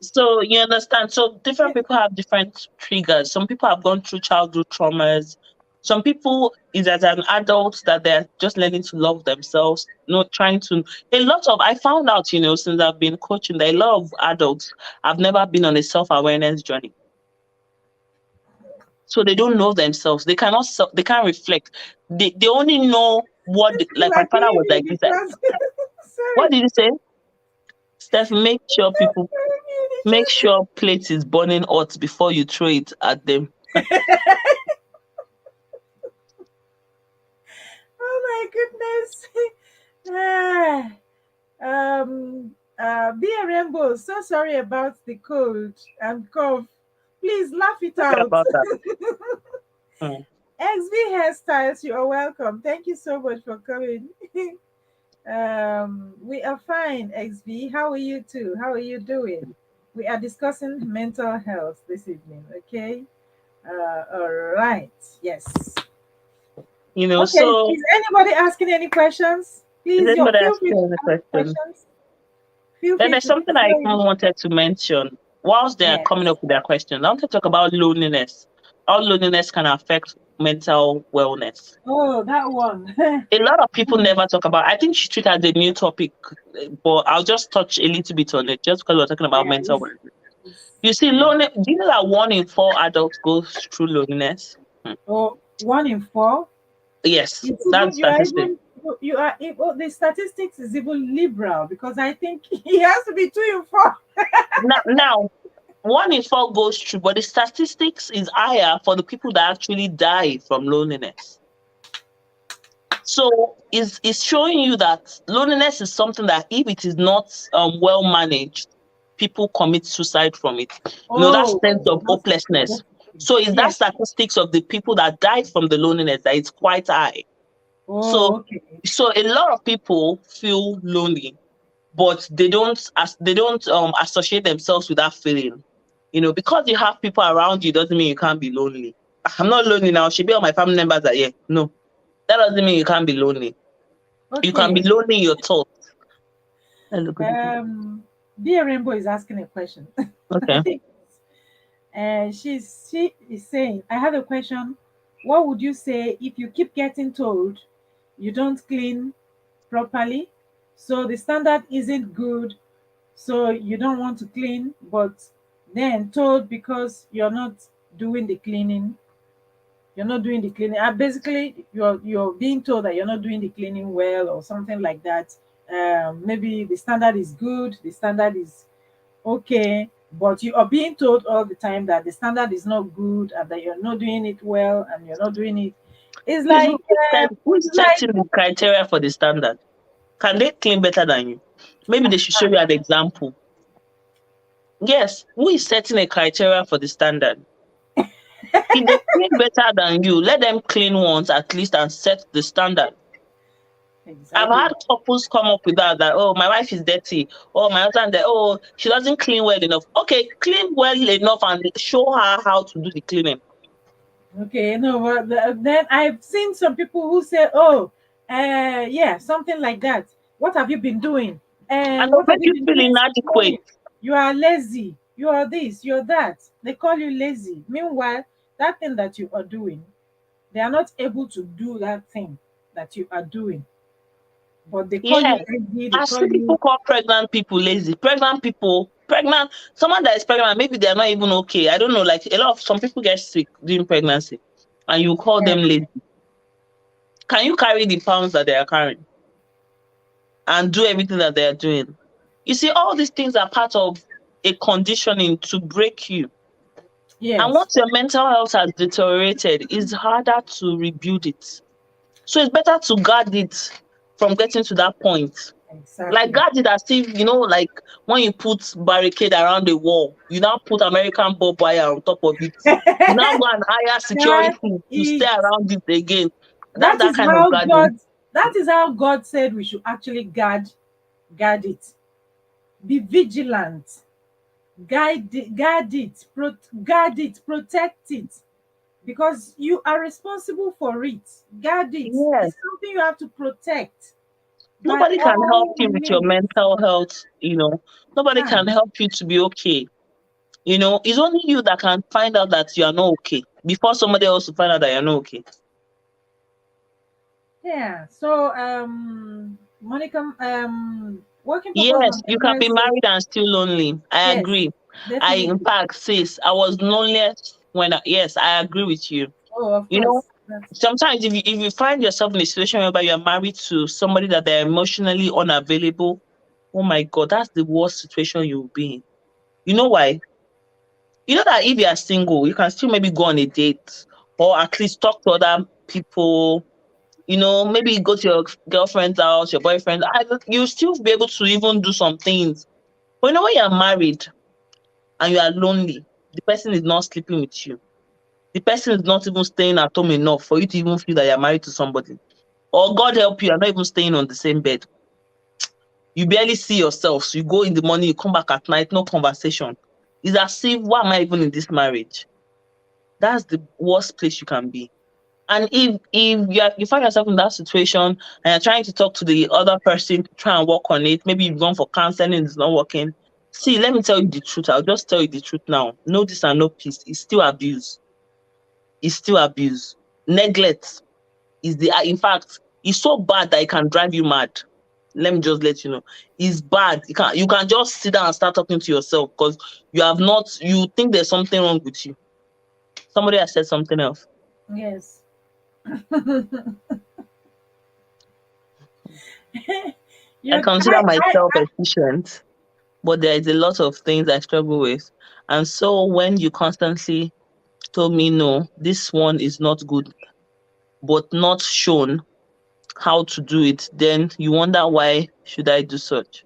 So you understand. So different people have different triggers. Some people have gone through childhood traumas. Some people is as an adult that they're just learning to love themselves, not trying to. A lot of I found out, since I've been coaching, that a lot of adults have never been on a self-awareness journey. So they don't know themselves. They cannot. They can't reflect. They only know what. You Like my are father killing was me like this. because What sorry. did you say, Steph? Make sure people. Make Just, sure plate is burning hot before you throw it at them. oh my goodness. Be a rainbow. So sorry about the cold and cough. Please laugh it Sorry out. about that. Mm. XV hairstyles, you are welcome. Thank you so much for coming. We are fine, XV. How are you too? How are you doing? We are discussing mental health this evening, okay? All right. Yes. Okay. So Is anybody asking any questions? is Please, anybody feel free asking to any ask question? questions. Feel Then free there's to something I throw even in. wanted to mention. Whilst they are Yes. coming up with their questions, I want to talk about loneliness. How loneliness can affect mental wellness. Oh, that one. A lot of people never talk about. I think she treated as a new topic, but I'll just touch a little bit on it, just because we're talking about Yeah, mental wellness. You see, lonely. Do you know that 1 in 4 adults goes through loneliness? Hmm. Or 1 in 4. Yes, It's that's even you are statistic. even you are well, the statistics is even liberal because I think it has to be 2 in 4. Now, 1 in 4 goes through, but the statistics is higher for the people that actually die from loneliness. So it's showing you that loneliness is something that if it is not well managed, people commit suicide from it. That Oh, sense of that's hopelessness. definitely. So is that Yes. statistics of the people that died from the loneliness that it's quite high. So Oh, okay. so a lot of people feel lonely, but they don't associate themselves with that feeling. Because you have people around you doesn't mean you can't be lonely. I'm not lonely now. Should be all my family members are here. No, that doesn't mean you can't be lonely. You can be Okay. lonely in your thoughts. Hello, good evening. Dear Rainbow is asking a question. I Okay. think she is saying, I have a question. What would you say if you keep getting told you don't clean properly? So the standard isn't good, so you don't want to clean, but then told because doing the cleaning, you're not doing the cleaning. Basically, you're being told that you're not doing the cleaning well or something like that. Maybe the standard is good, the standard is okay, but you are being told all the time that the standard is not good and that you're not doing it well and you're not doing it. It's Please, like who is it's like setting the criteria for the standard? Can they clean better than you? Maybe they should show you an example. Yes, who is setting a criteria for the standard? If they clean better than you, let them clean once at least and set the standard. I've exactly. had couples come up with that oh, my wife is dirty. Oh, my husband, oh, she doesn't clean well enough. Okay, clean well enough and show her how to do the cleaning. Okay, no, but then I've seen some people who say, "Oh, yeah, something like that. What have you been doing? And they'll What have make you you been feel doing since inadequate. morning? You are lazy. You are this. You're that." They call you lazy. Meanwhile, that thing that you are doing, they are not able to do that thing that you are doing. But they call you Yes. lazy. They I call see people you call pregnant people lazy. Pregnant people, someone that is pregnant, maybe they're not even okay. I don't know. Like some people get sick during pregnancy and you call yeah, them lazy. Can you carry the pounds that they are carrying and do everything that they are doing? You see, all these things are part of a conditioning to break you. And yes, once your mental health has deteriorated, it's harder to rebuild it. So it's better to guard it from getting to that point. Like exactly. guard it as if, like when you put barricade around the wall, you now put American barbed wire on top of it. You now go and hire That security to stay is around it again. That's that that is kind of how guarding. God said we should actually guard it. Be vigilant. Guard it, protect it, because you are responsible for it. Guard it. Yes. It's something you have to protect by Nobody can help all you with your means. mental health. Nobody can And help you to be okay. It's only you that can find out that you are not okay before somebody else will find out that you're not okay. yeah, so Monica, working purpose Yes, you can Monica be says married and still lonely. I yes, agree. In definitely. fact, sis, I was loneliest yes, I agree with you. Oh, of You know, course. That's sometimes if you find yourself in a situation whereby you're married to somebody that they're emotionally unavailable, oh my God, that's the worst situation you'll be in. You know why? You know that if you are single, you can still maybe go on a date or at least talk to other people. Maybe go to your girlfriend's house, your boyfriend's. You still be able to even do some things. But when you're married and you are lonely, the person is not sleeping with you. The person is not even staying at home enough for you to even feel that you're married to somebody. Or God help you, you're not even staying on the same bed. You barely see yourself. So you go in the morning, you come back at night, no conversation. It's as if, why am I even in this marriage? That's the worst place you can be. And if you find yourself in that situation and you're trying to talk to the other person to try and work on it, maybe you've gone for counseling and it's not working. See, let me tell you the truth. I'll just tell you the truth now. No this and no peace. It's still abuse. It's still abuse. Neglect is in fact, it's so bad that it can drive you mad. let me just let you know, is bad. You can just sit down and start talking to yourself because you think there's something wrong with you. Somebody has said something else. Yes. I you consider myself efficient, but there is a lot of things I struggle with. And so when you constantly told me no, this one is not good, but not shown how to do it, then you wonder why should I do such?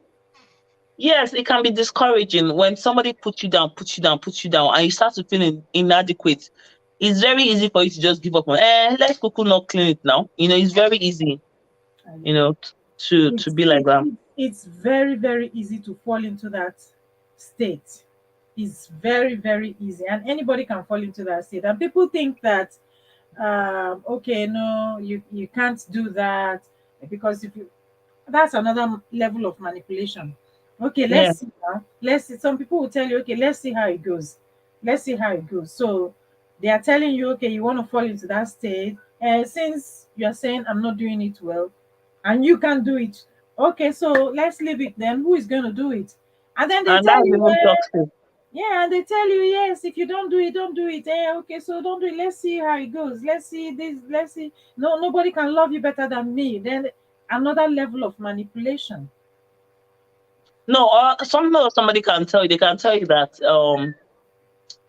Yes, it can be discouraging when somebody puts you down, and you start to feel inadequate. It's very easy for you to just give up on, let's cook not clean it now. It's very easy, you know, to be like that. it's very, very easy to fall into that state. It's very, very easy, and anybody can fall into that state. And people think that, okay, no, you can't do that, because if you that's another level of manipulation. Okay, Yeah. let's see now. Let's see. Some people will tell you, okay, let's see how it goes. Let's see how it goes. So they are telling you, okay, you want to fall into that state. And since you are saying I'm not doing it well and you can't do it, okay, so let's leave it then. Who is going to do it? And then they And tell that's you, even toxic. yeah, and they tell you, yes, if you don't do it, don't do it. Okay, so don't do it. Let's see how it goes. Let's see this. Let's see. No, nobody can love you better than me. Then another level of manipulation. No, somebody can tell you, they can tell you that,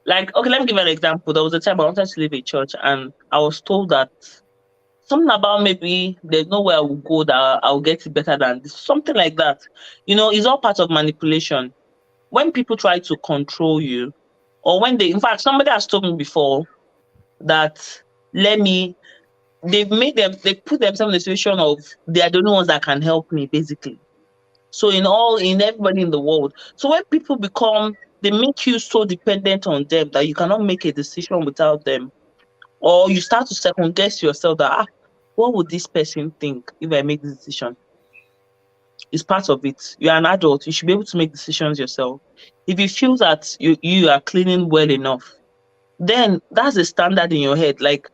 like, okay, let me give you an example. There was a time I wanted to leave a church, and I was told that something about maybe there's nowhere I will go that I'll get it better than this, something like that. It's all part of manipulation. When people try to control you, or when in fact, somebody has told me before that, let me, they put themselves in a situation of they are the only ones that can help me, basically. So in everybody in the world. So when people they make you so dependent on them that you cannot make a decision without them, or you start to second guess yourself that, what would this person think if I make this decision? It's part of it. You're an adult. You should be able to make decisions yourself. If you feel that you are cleaning well enough, then that's a standard in your head. Like,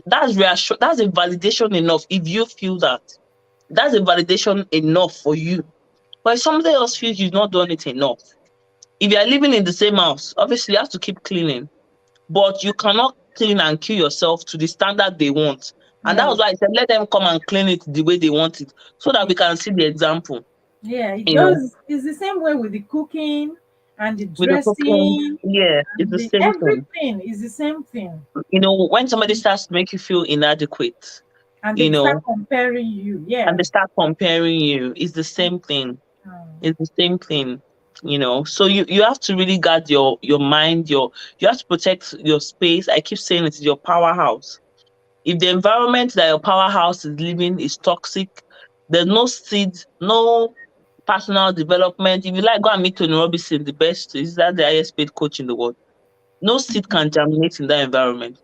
that's a validation enough. If you feel that, that's a validation enough for you. But if somebody else feels you've not done it enough, if you are living in the same house, obviously you have to keep cleaning, but you cannot clean and kill yourself to the standard they want. And that Yeah, was why I said, let them come and clean it the way they want it, so that we can see the example, yeah, it you know, goes. It's the same way with the cooking and the with the cooking. dressing Yeah, it's and the the same thing. everything is the same thing. When somebody starts to make you feel inadequate, And you they start know, comparing you. and Yeah. they start comparing you, it's the same thing. Mm. It's the same thing. So you have to really guard your mind, you have to protect your space. I keep saying it is your powerhouse. If the environment that your powerhouse is living is toxic, there's no seed, no personal development. If you like, go and meet Tony Robinson, the best, is that the highest paid coach in the world. No seed can germinate in that environment.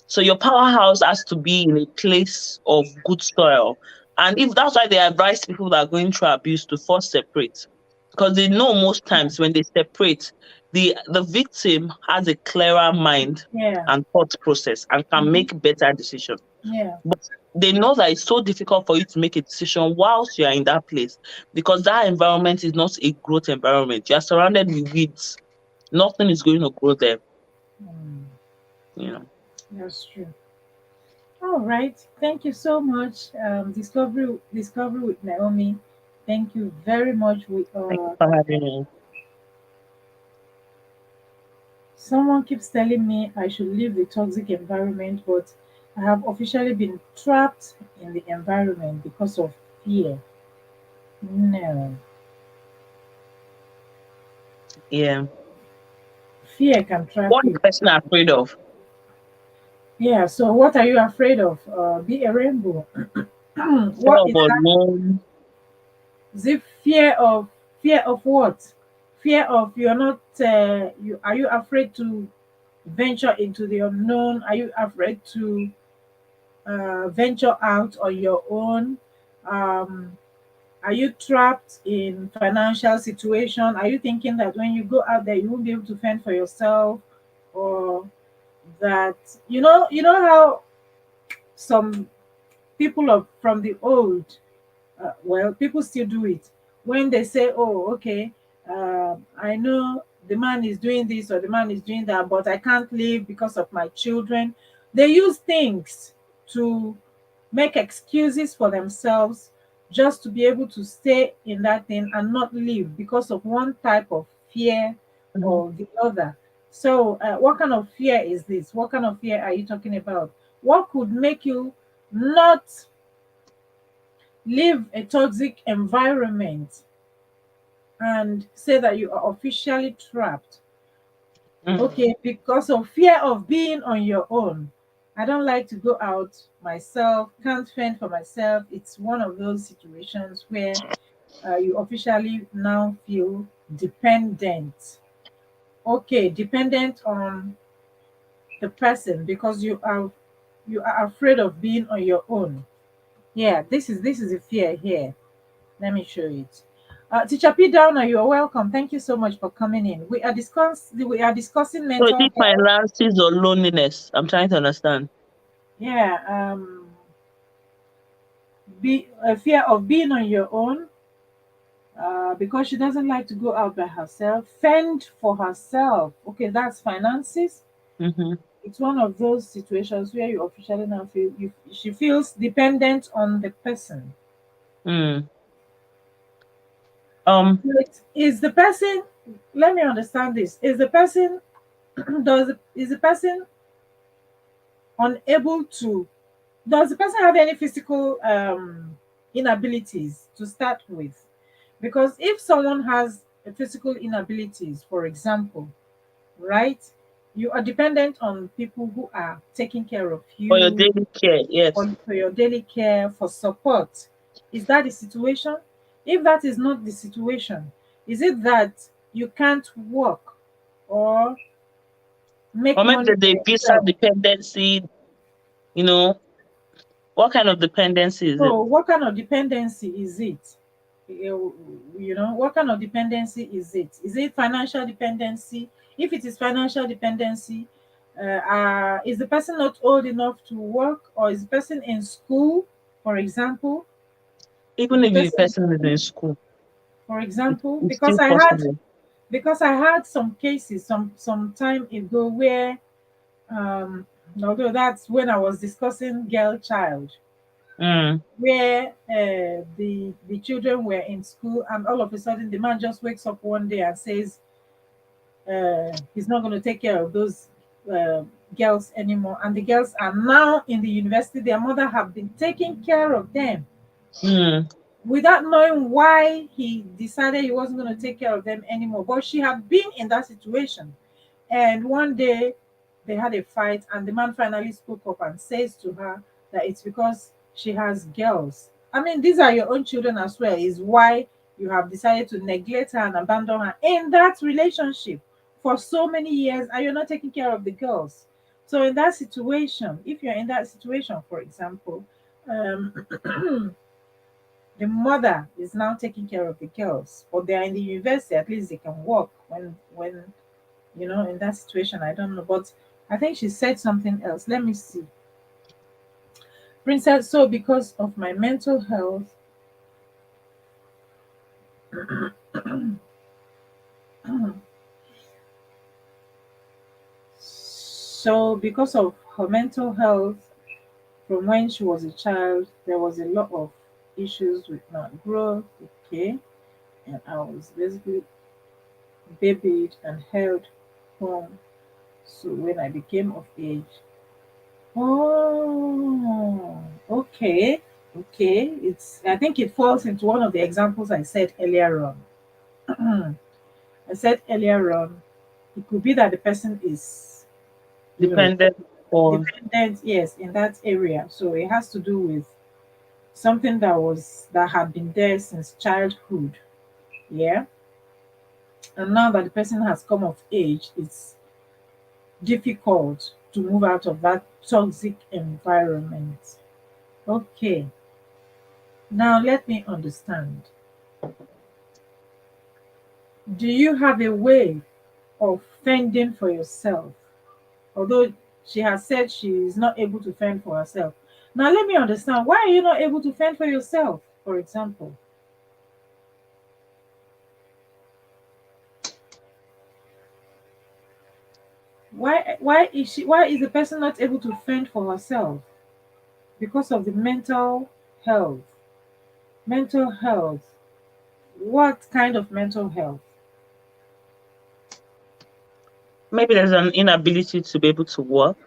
So your powerhouse has to be in a place of good soil. And if that's why they advise people that are going through abuse to first separate. Because they know most times when they separate, the victim has a clearer mind Yeah. and thought process and can Mhm. make better decisions. Yeah. But they know that it's so difficult for you to make a decision whilst you are in that place, because that environment is not a growth environment. You are surrounded with weeds. Nothing is going to grow there. Mm. You know. That's true. All right. Thank you so much. Discovery with Naomi. Thank you very much. Thank you for having me. Someone keeps telling me I should leave the toxic environment, but I have officially been trapped in the environment because of fear. No, Yeah. fear can trap What is you. the person afraid of? Yeah. So, what are you afraid of? Be a rainbow. Fear What of is that? unknown. Is it fear of what? Fear of you're not. You are you afraid to venture into the unknown? Are you afraid to venture out on your own? Um, Are you trapped in financial situation? Are you thinking that when you go out there you won't be able to fend for yourself, or that you know how some people from the old, Well, people still do it. When they say, oh, okay, I know the man is doing this or the man is doing that, but I can't leave because of my children. They use things to make excuses for themselves just to be able to stay in that thing and not leave because of one type of fear Mhm. or the other. So, what kind of fear is this? What kind of fear are you talking about? What could make you not leave a toxic environment and say that you are officially trapped? Mm. Okay, because of fear of being on your own. I don't like to go out myself, can't fend for myself. It's one of those situations where you officially now feel dependent. Okay, dependent on the person because you are afraid of being on your own. Yeah, this is a fear here. Let me show it. Teacher P Downer, you are welcome. Thank you so much for coming in. We are discussing So is mental it health. finances or loneliness? I'm trying to understand. Yeah, be a fear of being on your own, because she doesn't like to go out by herself, fend for herself. Okay, that's finances. Mm-hmm. It's one of those situations where you officially now feel you. She feels dependent on the person. Mm. Um, Wait, is the person? Let me understand this. Is the person is the person unable to? Does the person have any physical inabilities to start with? Because if someone has a physical inabilities, for example, right, you are dependent on people who are taking care of for your you, daily care, yes. for your daily care, for support. Is that the situation? If that is not the situation, is it that you can't work or make Or maybe money the for visa yourself? dependency, you know, what kind of dependency is it? So, what kind of dependency is it? What kind of dependency is it? Is it financial dependency? If it is financial dependency, is the person not old enough to work, or is the person in school, for example? Is Even the if the person in person is school, in school, for example? it's Because still I had possible. because I had some cases some time ago where, um, although that's when I was discussing girl child, Mm. where the children were in school, and all of a sudden the man just wakes up one day and says he's not going to take care of those uh, girls anymore, and the girls are now in the university. Their mother have been taking care of them Mm. without knowing why he decided he wasn't going to take care of them anymore, but she had been in that situation. And one day they had a fight, and the man finally spoke up and says to her that it's because she has girls. I mean, these are your own children as well, is why you have decided to neglect her and abandon her in that relationship for so many years, and you're not taking care of the girls. So, in that situation, if you're in that situation, for example, um, the mother is now taking care of the girls, but they are in the university, at least they can work when in that situation. I don't know, but I think she said something else. Let me see. Princess, so because of my mental health, so because of her mental health, from when she was a child, there was a lot of issues with not growth. Okay, and I was basically babied and held home. So when I became of age, oh, okay, okay. I think it falls into one of the examples I said earlier on. I said earlier on, it could be that the person is, you know, Dependent on. dependent, yes, in that area. So it has to do with something that had been there since childhood. Yeah. And now that the person has come of age, it's difficult to move out of that toxic environment. Okay. Now let me understand. Do you have a way of fending for yourself? Although she has said she is not able to fend for herself. Now let me understand, why are you not able to fend for yourself? for example. Why is the person not able to fend for herself? Because of the health. Mental health. What kind of mental health? Maybe there's an inability to be able to work.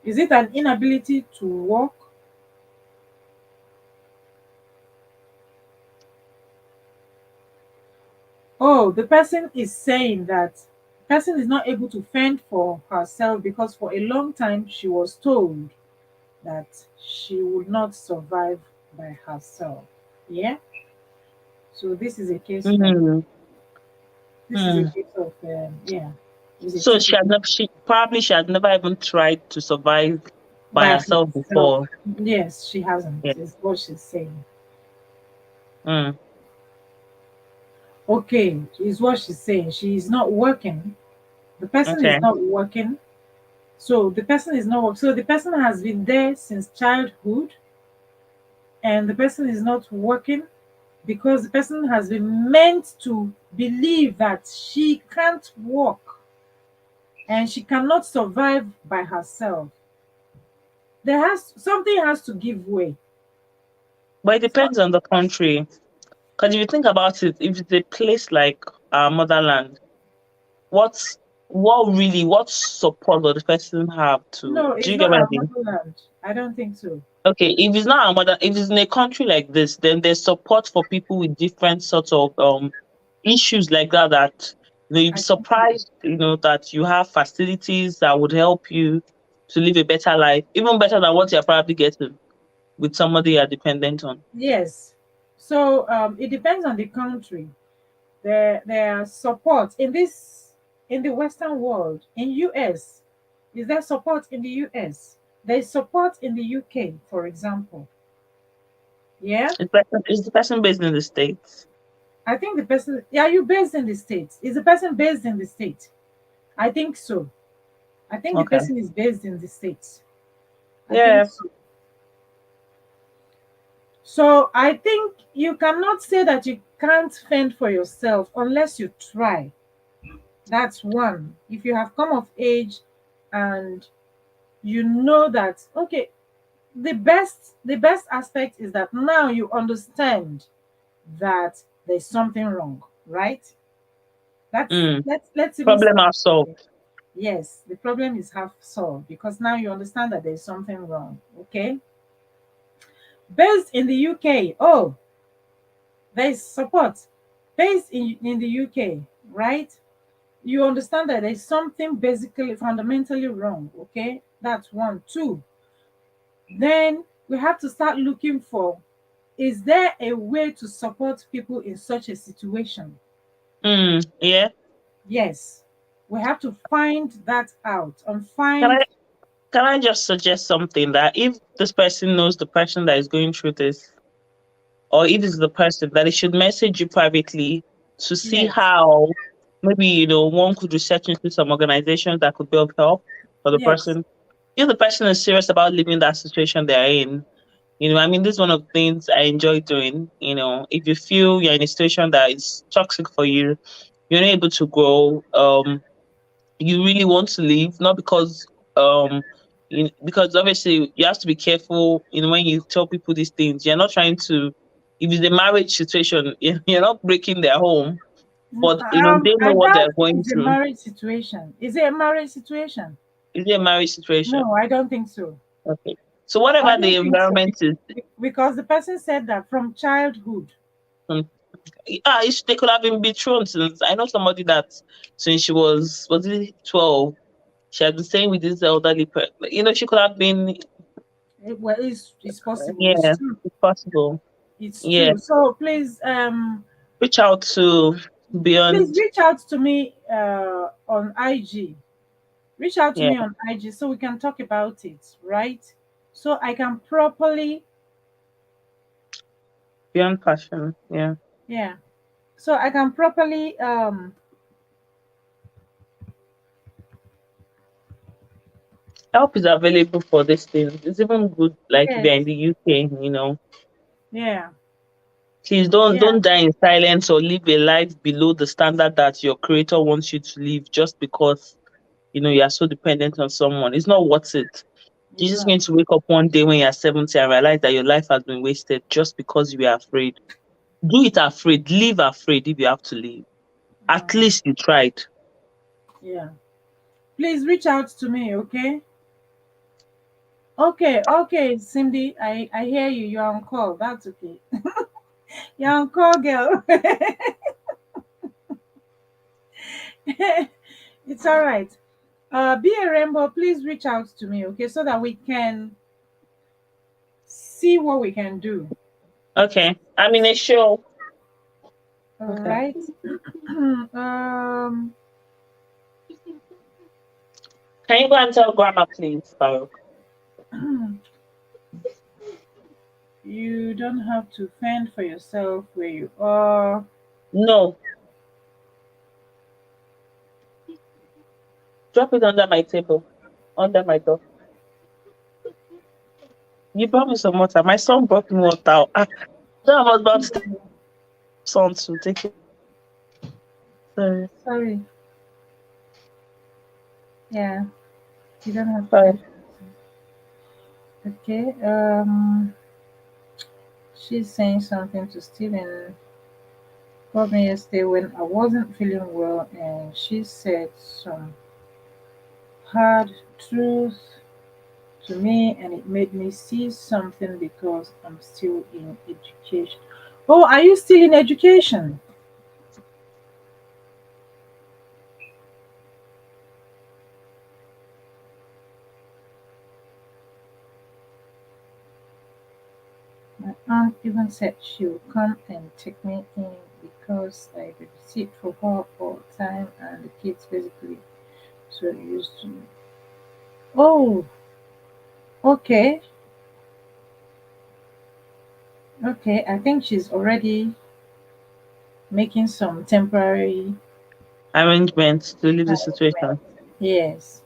Is it an inability to walk? Oh, the person is saying that the person is not able to fend for herself because for a long time she was told that she would not survive by herself. Yeah. So this is a case of Mm. this is a Mm. case of yeah, it's a So typical she had never even tried to survive by by herself herself. before. Yes, she hasn't. Yeah. Is what she's saying. Mm. Okay, is what she's saying. She is not working. The person is Okay. not working. So the person is not working. So the person has been there since childhood, and the person is not working because the person has been meant to believe that she can't work and she cannot survive by herself. Something has to give way. But it So, depends on the country. Because if you think about it, if it's a place like our motherland, what's what support does the person have to? no, Do it's you get not what I our mean? motherland. I don't think so. Okay, if it's not our mother, if it's in a country like this, then there's support for people with different sorts of issues like that. That you'd be I think so. surprised, that you have facilities that would help you to live a better life, even better than what you're probably getting with somebody you're dependent on. Yes. So it depends on the country. There are support in the Western world. In US, is there support in the US? There is support in the UK, for example. Yeah, Is the person based in the States? I think the person. Yeah, you based in the States? Is the person based in the state? I think so. I think the Okay. person is based in the States. I think Yeah. so. So I think you cannot say that you can't fend for yourself unless you try. That's one. If you have come of age and you know that, okay, the best aspect is that now you understand that there's something wrong, right? That's Mm. let's even Problem start are there. solved. Yes, the problem is half solved because now you understand that there's something wrong. Okay. Based in the UK, oh, there's support. Based in the UK, right? You understand that there's something basically fundamentally wrong. Okay, that's one. Two, then we have to start looking for, is there a way to support people in such a situation? Yeah. Yes, we have to find that out and Can I find. can I just suggest something that if this person knows the person that is going through this, or if it's the person that it should message you privately to see Yes, how maybe one could research into some organizations that could be of help for the yes, person. If the person is serious about leaving that situation they're in, I mean, this is one of the things I enjoy doing. If you feel you're in a situation that is toxic for you, you're not able to grow. You really want to leave, not because because obviously you have to be careful. When you tell people these things, you're not trying to. If it's a marriage situation, you're not breaking their home, but they know I what doubt they're going it's a through. marriage situation. Is it a marriage situation? Is it a marriage situation? No, I don't think so. Okay. So I whatever the don't think so environment is, because the person said that from childhood. um, they could have been betrothed since. I know somebody that since she was it 12, she had been staying with this elderly person. She could have been. Well, it's possible. It's Yeah, true. it's possible. It's Yeah, true. So please, reach out to please beyond. reach out to me on IG. Reach out to Yeah, me on IG so we can talk about it, right? So I can properly, beyond passion. Yeah, yeah. So I can properly, help is available for these things. It's even good, like if you're in yes, the UK. yeah. Please Yeah, don't die in silence or live a life below the standard that your creator wants you to live just because you are so dependent on someone. It's not worth it. You're it's just not. going to wake up one day when you're 70 and realize that your life has been wasted just because you were afraid. Do it afraid. Live afraid if you have to live. At Um, least you tried. yeah. Please reach out to me, okay? Okay, Cindy, I hear you. You're on call. That's okay. You're on call, girl. It's all right. Be a rainbow. Please reach out to me, okay, so that we can see what we can do. Okay. I'm in a show. All Okay. right. um, Can you go and tell grandma, please, Farouk? you don't have to fend for yourself where you are. No. Drop it under my table. Under my door. You brought me some water. My son brought me water. So I was about to tell son to take it. Sorry. Sorry. Yeah, you don't have to Sorry. fend. Okay. She's saying something to Steven. Called me yesterday when I wasn't feeling well, and she said some hard truth to me, and it made me see something because I'm still in education. Oh, are you still in education? My aunt even said she will come and take me in because I babysit for her all the time, and the kids basically so used to me. Oh, okay, okay. I think she's already making some temporary Arrangements to leave the arrangement. situation. Yes,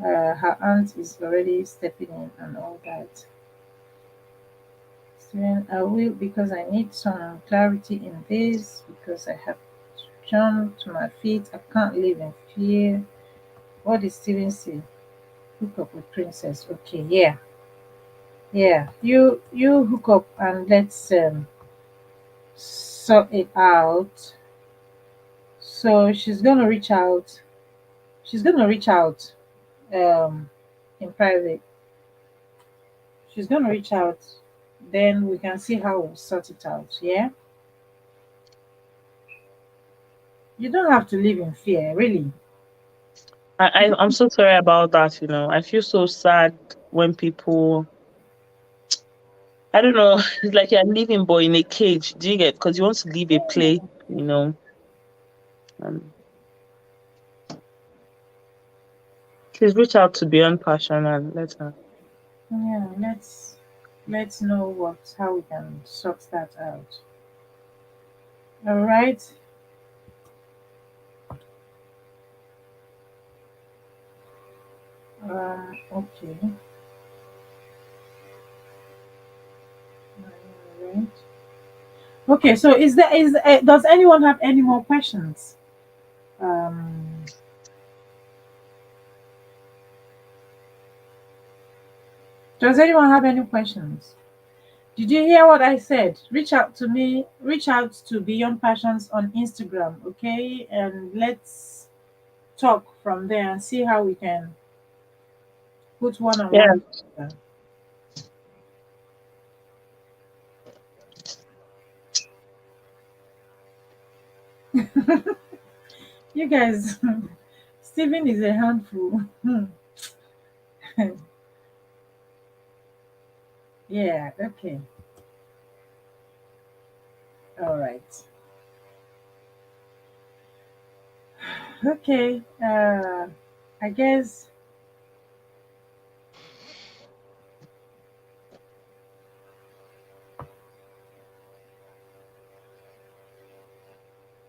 her aunt is already stepping in and all that. Soon I will because I need some clarity in this because I have jumped to my feet. I can't live in fear. What did Steven say? Hook up with Princess. Okay, yeah, yeah. You hook up and let's sort it out. So she's gonna reach out. She's gonna reach out in private. She's gonna reach out. Then we can see how we'll sort it out. Yeah. You don't have to live in fear, really. I'm so sorry about that. I feel so sad when people. I don't know. It's like you're living boy in a cage. Do you get? Because you want to leave a place. You know. Um, Please reach out to Beyond Passion and let her. Yeah, let's know what how we can sort that out. All right. Okay. All right. Okay. So does anyone have any more questions? Um, does anyone have any questions? Did you hear what I said? Reach out to me. Reach out to Beyond Passions on Instagram. Okay, and let's talk from there and see how we can put one on Yeah. one together. You guys, Stephen is a handful. Yeah, okay. All right. Okay. I guess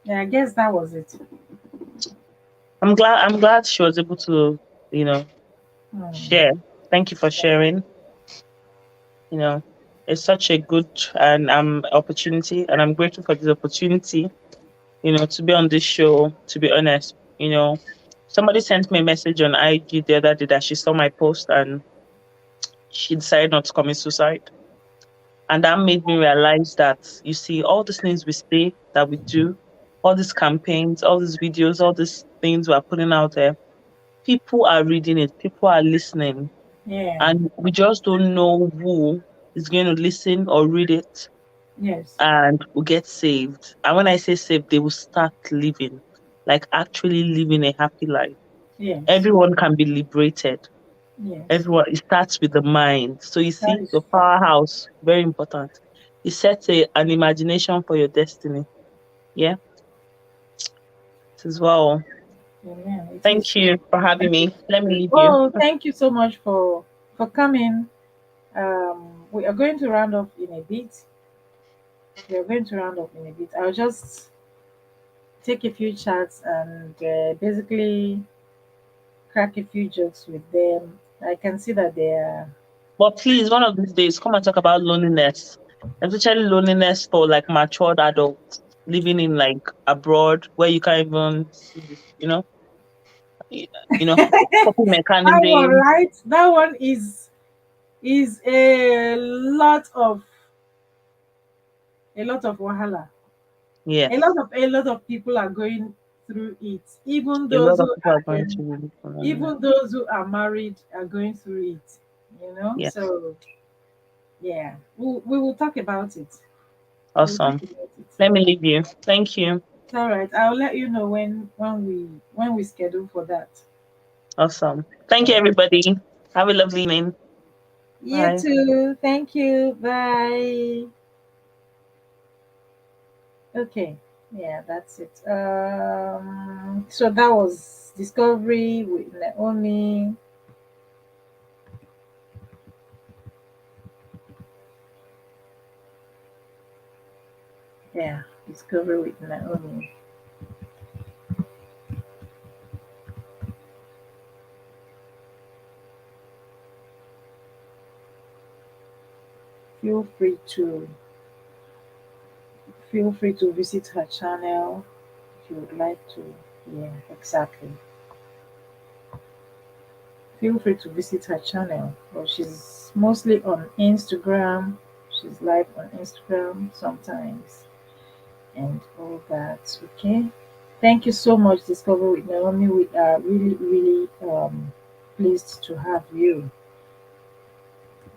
yeah, I guess that was it. I'm glad she was able to, you know, Hmm. share. Thank you for sharing. You know. It's such a good and opportunity, and I'm grateful for this opportunity. To be on this show. To be honest, somebody sent me a message on IG the other day that she saw my post and she decided not to commit suicide. And that made me realize that, you see, all these things we say that we do, all these campaigns, all these videos, all these things we're putting out there, people are reading it, people are listening, Yeah. and we just don't know who is going to listen or read it Yes. and will get saved. And when I say saved, they will start living, like actually living a happy life. Yes. Everyone can be liberated. Yes. Everyone, it starts with the mind. So you That see, is your true. powerhouse, very important. It sets an imagination for your destiny. Yeah, it is well. Amen. It is Thank true. you for having Thank you. me. Let me leave you. Oh, thank you so much for coming. We are going to round up in a bit. We are going to round up in a bit. I'll just take a few chats and basically crack a few jokes with them. I can see that they are. But please, one of these days, come and talk about loneliness, especially loneliness for like matured adults living in like abroad where you can't even see this, y- you know, coping That one, mechanism. right? That one is a lot of wahala. Yes, A lot of people are going through it. a lot of people are going through this loneliness. Even those who are married are going through it. Yes, So yeah, we will talk about it. We will talk awesome. about it. Let me leave you. Thank you. It's all right. I'll let you know when we schedule for that. Awesome. Thank All you, right. everybody. Have a lovely evening. You Bye. too. Thank you. Bye. Okay. Yeah, that's it. So that was Discovery with Naomi. Yeah, Discovery with Naomi. Feel free to feel free to visit her channel if you would like to. Yeah, exactly. Feel free to visit her channel. Well, she's mostly on Instagram. She's live on Instagram sometimes and all that. Okay. Thank you so much, Discover with Naomi. We are really, really pleased to have you.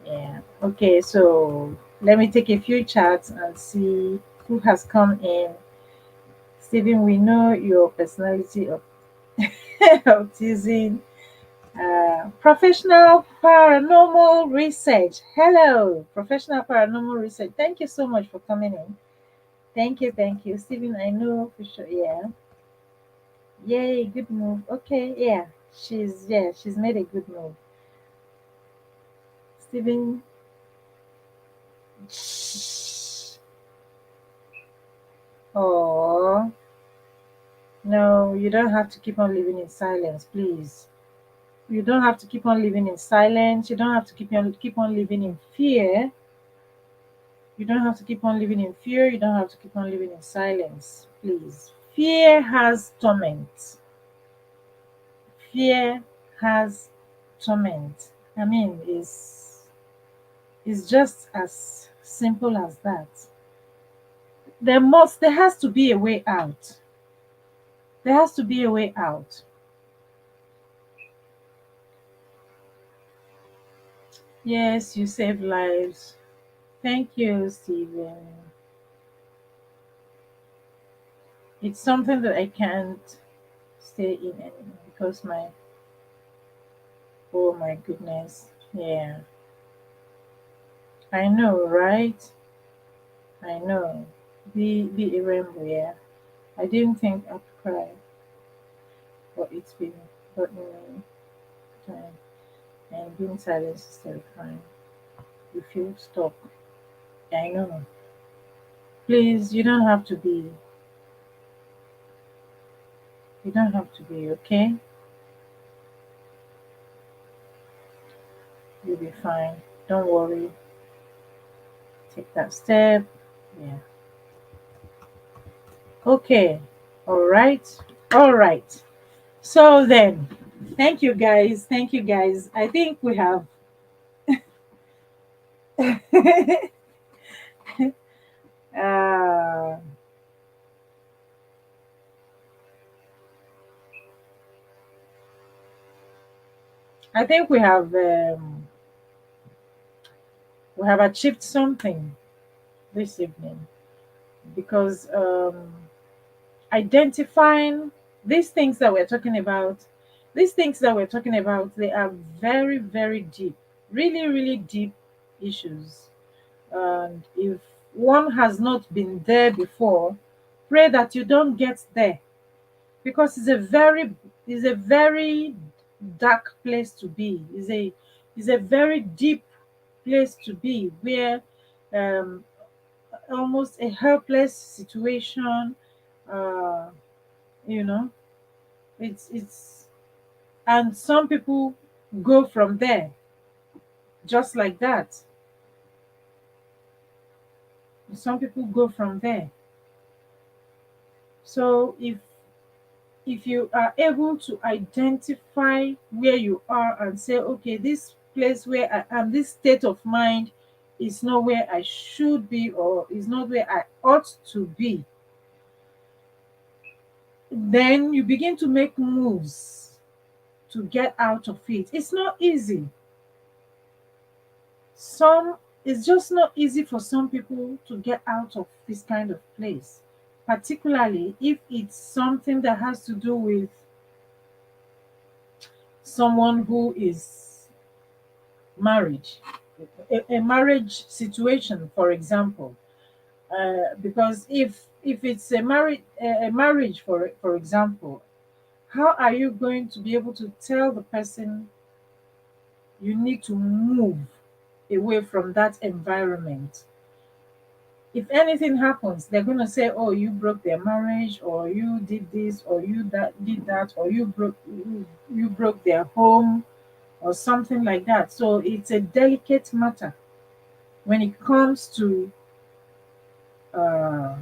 Yeah. Okay, so let me take a few chats and see who has come in. Stephen, we know your personality of, of teasing. Professional paranormal research. Hello, professional paranormal research. Thank you so much for coming in. Thank you, thank you. Stephen, I know for sure. Yeah. Yay, good move. Okay, yeah. She's made a good move. Stephen. Oh no, you don't have to keep on living in silence, please. You don't have to keep on living in silence. You don't have to keep on living in fear. You don't have to keep on living in fear. You don't have to keep on living in silence, please. Fear has torment. Fear has torment. I mean, it's just as simple as that. There has to be a way out. There has to be a way out. Yes, you save lives. Thank you, Stephen. It's something that I can't stay in anymore because oh my goodness. Yeah, I know, right? I know. Be a rainbow, yeah. I didn't think I'd cry, but it's been gotten me time. And being silent is terrifying. You feel stuck. I know. Please, you don't have to be, okay? You'll be fine. Don't worry. take that step. Yeah. Okay. All right. All right. So then, thank you guys. Thank you guys. I think we have uh I think we have achieved something this evening because identifying these things that we're talking about, these things that we're talking about, they are very, very deep, really, really deep issues. And if one has not been there before, pray that you don't get there because it's a very dark place to be. It's a very deep place to be where um, almost a helpless situation. Uh, you know, it's and some people go from there just like that. Some people go from there. So if you are able to identify where you are and say, okay, this place where I am, this state of mind is not where I should be or is not where I ought to be, then you begin to make moves to get out of it. It's not easy. Some It's just not easy for some people to get out of this kind of place, particularly if it's something that has to do with someone who is married, a marriage situation, for example. Because if it's a marriage, for example, how are you going to be able to tell the person you need to move away from that environment? If anything happens, they're going to say, oh, you broke their marriage, or you did this, or you did that, or you broke their home, or something like that. So it's a delicate matter when it comes to uh,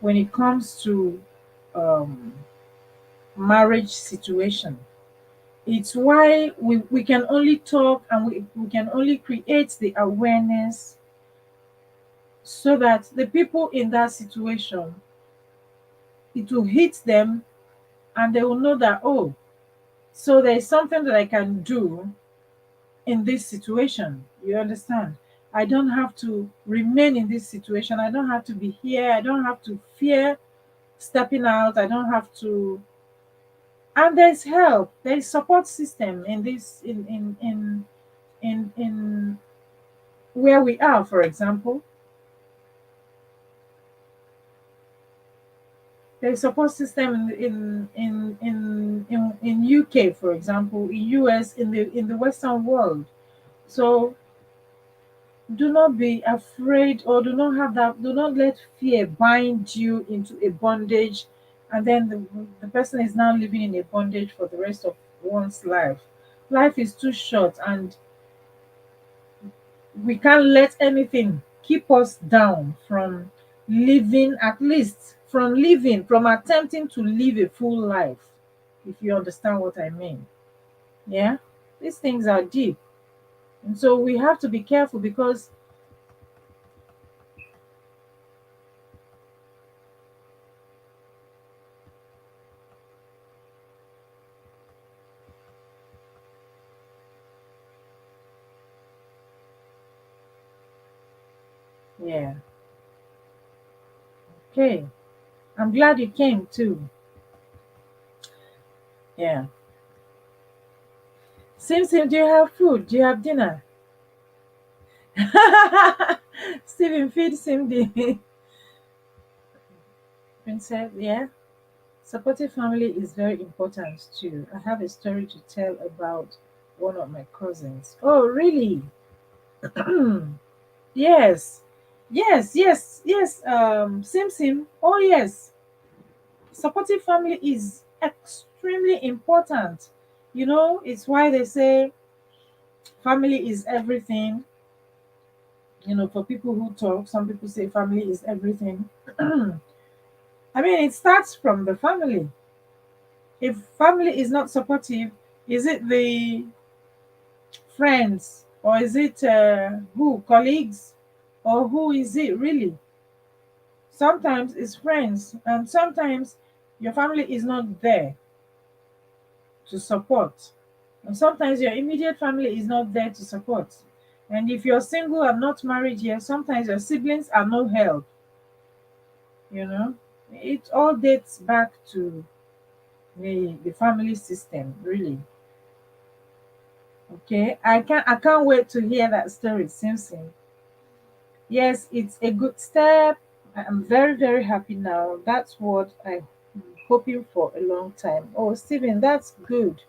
when it comes to um, marriage situation. It's why we can only talk, and we can only create the awareness so that the people in that situation, it will hit them and they will know that, oh, so there's something that I can do in this situation. You understand? I don't have to remain in this situation. I don't have to be here. I don't have to fear stepping out. I don't have to. And there's help. There's support system in this in where we are. For example, there's support system in UK, for example, in US, in the Western world. So do not be afraid, or do not let fear bind you into a bondage, and then the person is now living in a bondage for the rest of one's life. Life is too short, and we can't let anything keep us down from living, at least from attempting to live a full life, if you understand what I mean. Yeah, these things are deep, and so we have to be careful because yeah. Okay, I'm glad you came too. Yeah. Sim Sim, do you have food? Do you have dinner? Stephen, feed Cindy. Princess, yeah. Supportive family is very important too. I have a story to tell about one of my cousins. Oh, really? Yes. Yes, yes, yes. Sim Sim. Oh, yes. Supportive family is extremely important. You know, it's why they say family is everything. For people who talk, some people say family is everything. I mean, it starts from the family. If family is not supportive, is it the friends, or is it who colleagues, or who is it really? Sometimes it's friends, and sometimes your family is not there to support, and sometimes your immediate family is not there to support. And if you're single and not married yet, sometimes your siblings are no help. you know it all dates back to the family system, really. Okay, I can't wait to hear that story, Simpson. Yes, it's a good step. I'm very, very happy now. That's what I'm hoping for a long time. Oh, Stephen, that's good.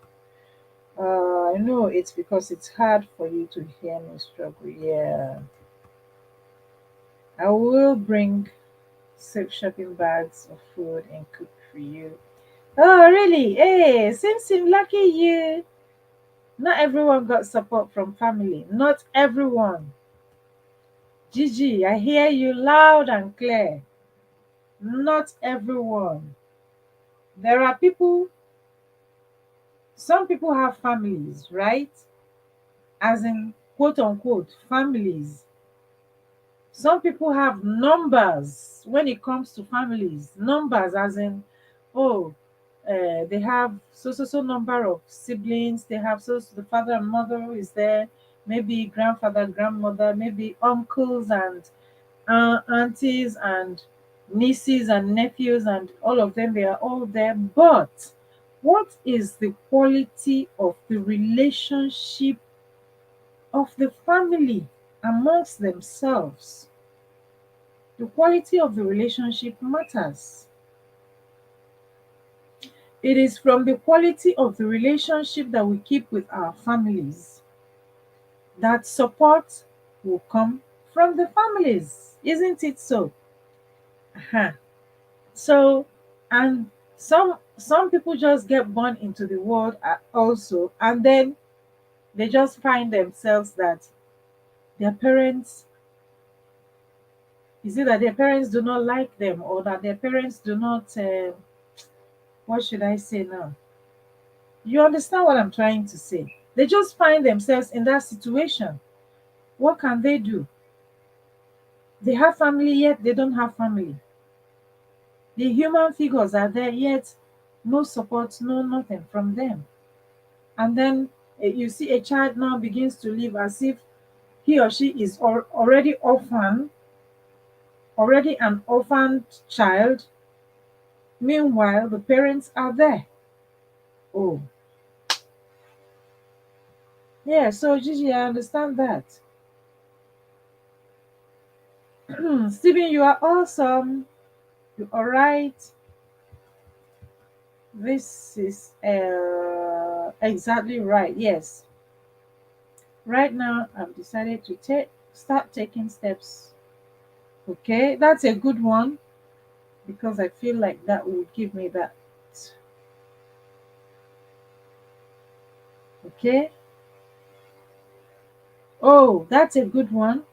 I know it's because it's hard for you to hear me struggle. Yeah, I will bring safe shopping bags of food and cook for you. Oh, really? Hey, Simpson, lucky you. Not everyone got support from family. Not everyone. Gigi, I hear you loud and clear. Not everyone. There are people, some people have families, right? As in, quote unquote, families. Some people have numbers when it comes to families. Numbers, as in, oh, they have so number of siblings. They have the father and mother who is there, maybe grandfather, grandmother, maybe uncles and aunties and nieces and nephews, and all of them, they are all there. But what is the quality of the relationship of the family amongst themselves? The quality of the relationship matters. It is from the quality of the relationship that we keep with our families that support will come from the families. Isn't it so? Uh-huh. So, and some people just get born into the world also, and then they just find themselves that their parents, is it that their parents do not like them, or that their parents do not, what should I say now? You understand what I'm trying to say? They just find themselves in that situation. What can they do? They have family, yet they don't have family. The human figures are there, yet no support, no nothing from them. And then you see a child now begins to live as if he or she is already an orphaned child. Meanwhile, the parents are there. Oh, yeah. So Gigi, I understand that. Stephen, you are awesome. You are right. This is exactly right. Yes. Right now, I've decided to start taking steps. Okay, that's a good one, because I feel like that will give me that. Okay. Oh, that's a good one.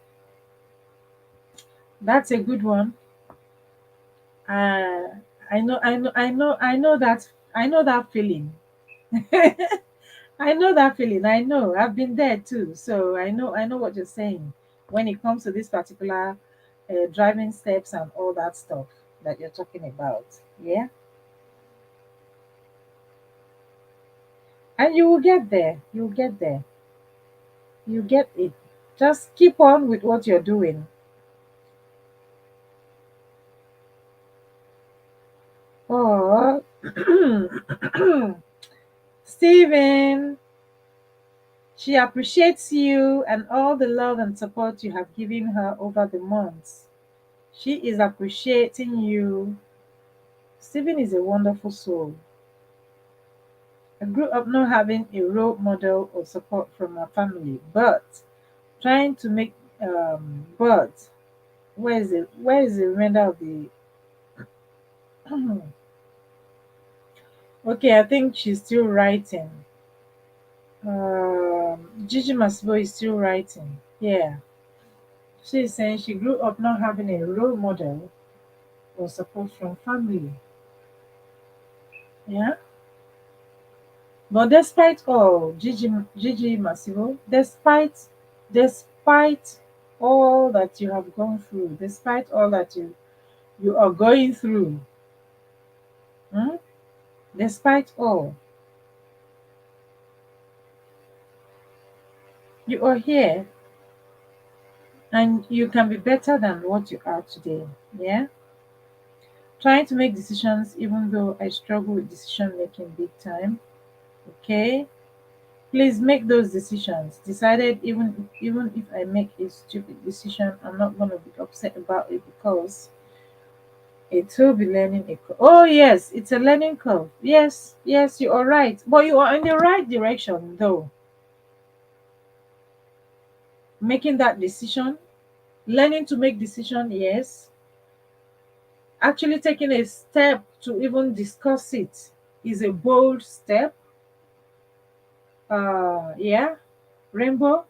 That's a good one. Uh, I know that feeling. I know that feeling. I know. I've been there too. So I know what you're saying when it comes to this particular driving steps and all that stuff that you're talking about. Yeah. And you will get there. You'll get there. You get it. Just keep on with what you're doing. Oh, Stephen, she appreciates you and all the love and support you have given her over the months. She is appreciating you. Stephen is a wonderful soul. I grew up not having a role model or support from my family, but trying to make but where is the remainder of the okay, I think she's still writing. Gigi Masibo is still writing. Yeah. She's saying she grew up not having a role model or support from family. Yeah. But despite all, Gigi Massivo, despite all that you have gone through, despite all that you are going through, hmm? Despite all, you are here and you can be better than what you are today. Yeah. Trying to make decisions even though I struggle with decision making big time. Okay. Please make those decisions. Decided even if I make a stupid decision, I'm not gonna be upset about it because it will be learning a curve. Oh yes, it's a learning curve. Yes, yes, you are right. But you are in the right direction though. Making that decision, learning to make decision, yes. Actually taking a step to even discuss it is a bold step. Yeah, rainbow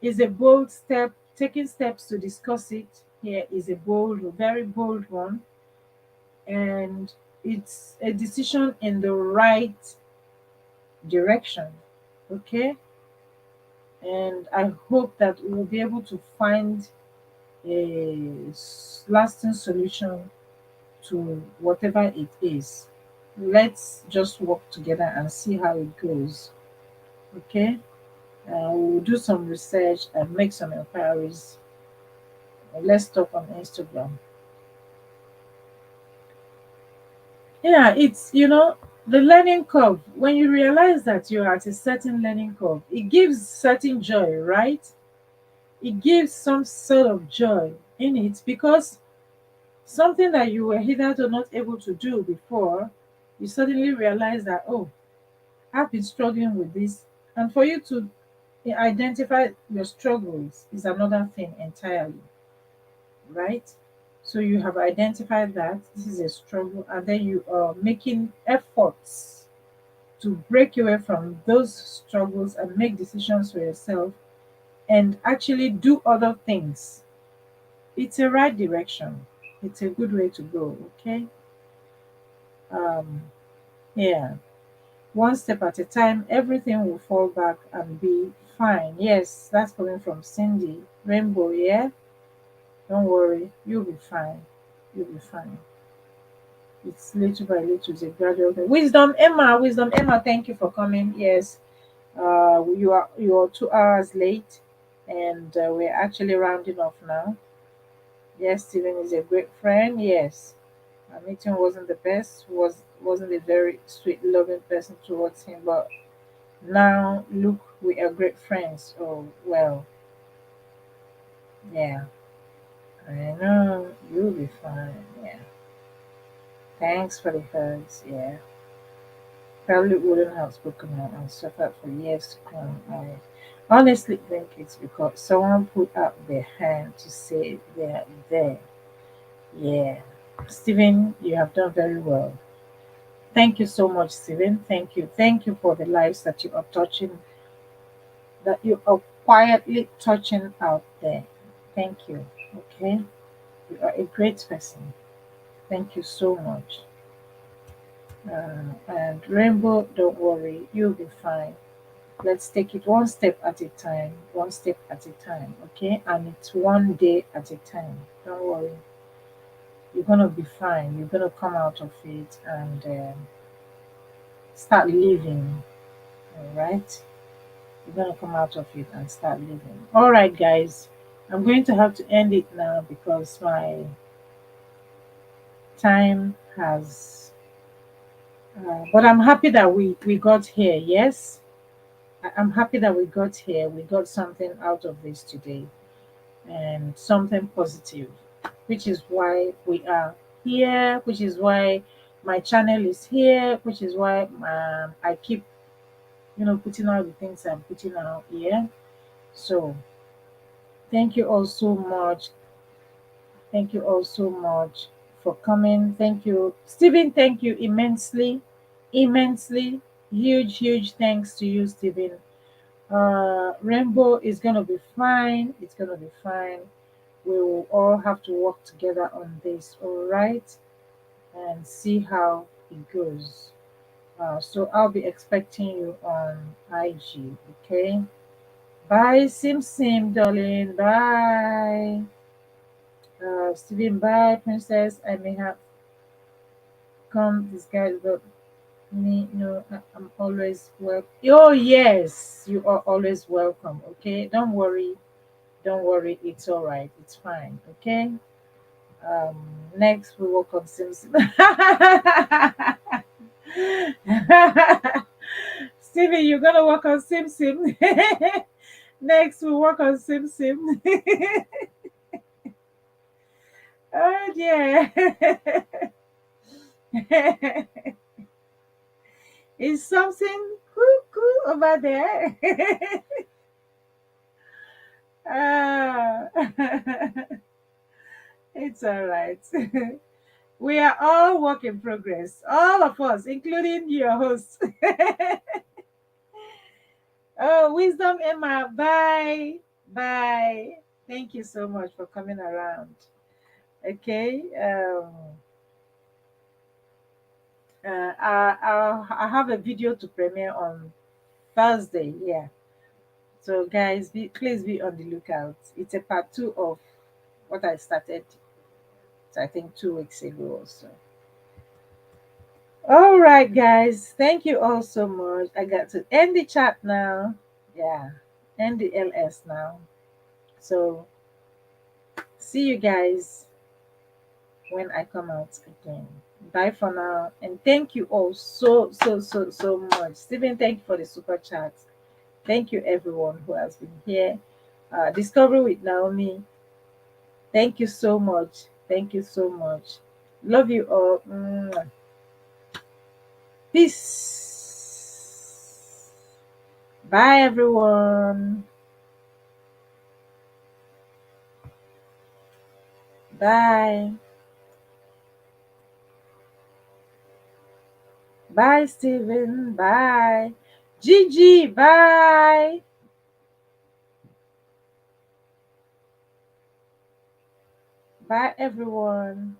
is a bold step. Taking steps to discuss it here is a bold, very bold one, and it's a decision in the right direction. Okay, and I hope that we'll be able to find a lasting solution to whatever it is. Let's just work together and see how it goes. Okay, we'll do some research and make some inquiries. Let's talk on Instagram. Yeah, it's the learning curve. When you realize that you're at a certain learning curve, it gives certain joy, right? It gives some sort of joy in it because something that you were hitherto not able to do before, you suddenly realize that, oh, I've been struggling with this. And for you to identify your struggles is another thing entirely, right? So you have identified that this is a struggle, and then you are making efforts to break away from those struggles and make decisions for yourself and actually do other things. It's a right direction. It's a good way to go. Okay. Um, yeah. One step at a time, everything will fall back and be fine. Yes, that's coming from Cindy. Rainbow, yeah? Don't worry, you'll be fine. You'll be fine. It's little by little, it's a gradual thing. Wisdom Emma, thank you for coming. Yes, you are 2 hours late, and we're actually rounding off now. Yes, Steven is a great friend. Yes, our meeting wasn't the best. Wasn't a very sweet, loving person towards him, but now look, we are great friends. Oh well, yeah. I know you'll be fine. Yeah. Thanks for the hugs. Yeah. Probably wouldn't have spoken out and suffered for years to come. I honestly think it's because someone put out their hand to say they're there. Yeah. Stephen, you have done very well. Thank you so much, Stephen. Thank you. Thank you for the lives that you are touching, that you are quietly touching out there. Thank you. Okay. You are a great person. Thank you so much. And Rainbow, don't worry, you'll be fine. Let's take it one step at a time, one step at a time, okay? And it's one day at a time. Don't worry, you're gonna be fine. You're gonna come out of it and start living, all right? You're gonna come out of it and start living. All right, guys, I'm going to have to end it now because my time has. But I'm happy that we got here. Yes, I'm happy that we got here. We got something out of this today and something positive, which is why we are here, which is why my channel is here, which is why I keep, putting out the things I'm putting out here. So thank you all so much. Thank you all so much for coming. Thank you, Stephen. Thank you immensely, immensely. Huge thanks to you, Stephen. Rainbow is gonna be fine. It's gonna be fine. We will all have to work together on this, all right, and see how it goes. So I'll be expecting you on IG, okay? Bye, Sim Sim, darling. Bye. Steven, bye, Princess. I may have come disguised, but me, no, I'm always welcome. Oh, yes, you are always welcome, okay? Don't worry. Don't worry. It's all right. It's fine, okay? Um, Next, we work on Sim Sim. Steven, you're gonna work on Sim Sim. Next, we work on Sim Sim. Oh dear. Is something cuckoo over there? Ah. It's all right. We are all work in progress, all of us, including your host. Oh, Wisdom Emma, bye. Bye. Thank you so much for coming around. Okay. I have a video to premiere on Thursday. Yeah. So, guys, please be on the lookout. It's a part two of what I started, I think, 2 weeks ago or so. All right, guys. Thank you all so much. I got to end the chat now. Yeah. End the LS now. So, see you guys when I come out again. Bye for now. And thank you all so much. Stephen, thank you for the super chat. Thank you, everyone who has been here. Discovery with Naomi. Thank you so much. Thank you so much. Love you all. Mwah. Peace. Bye, everyone. Bye. Bye, Steven. Bye. Gigi. Bye. Bye, everyone.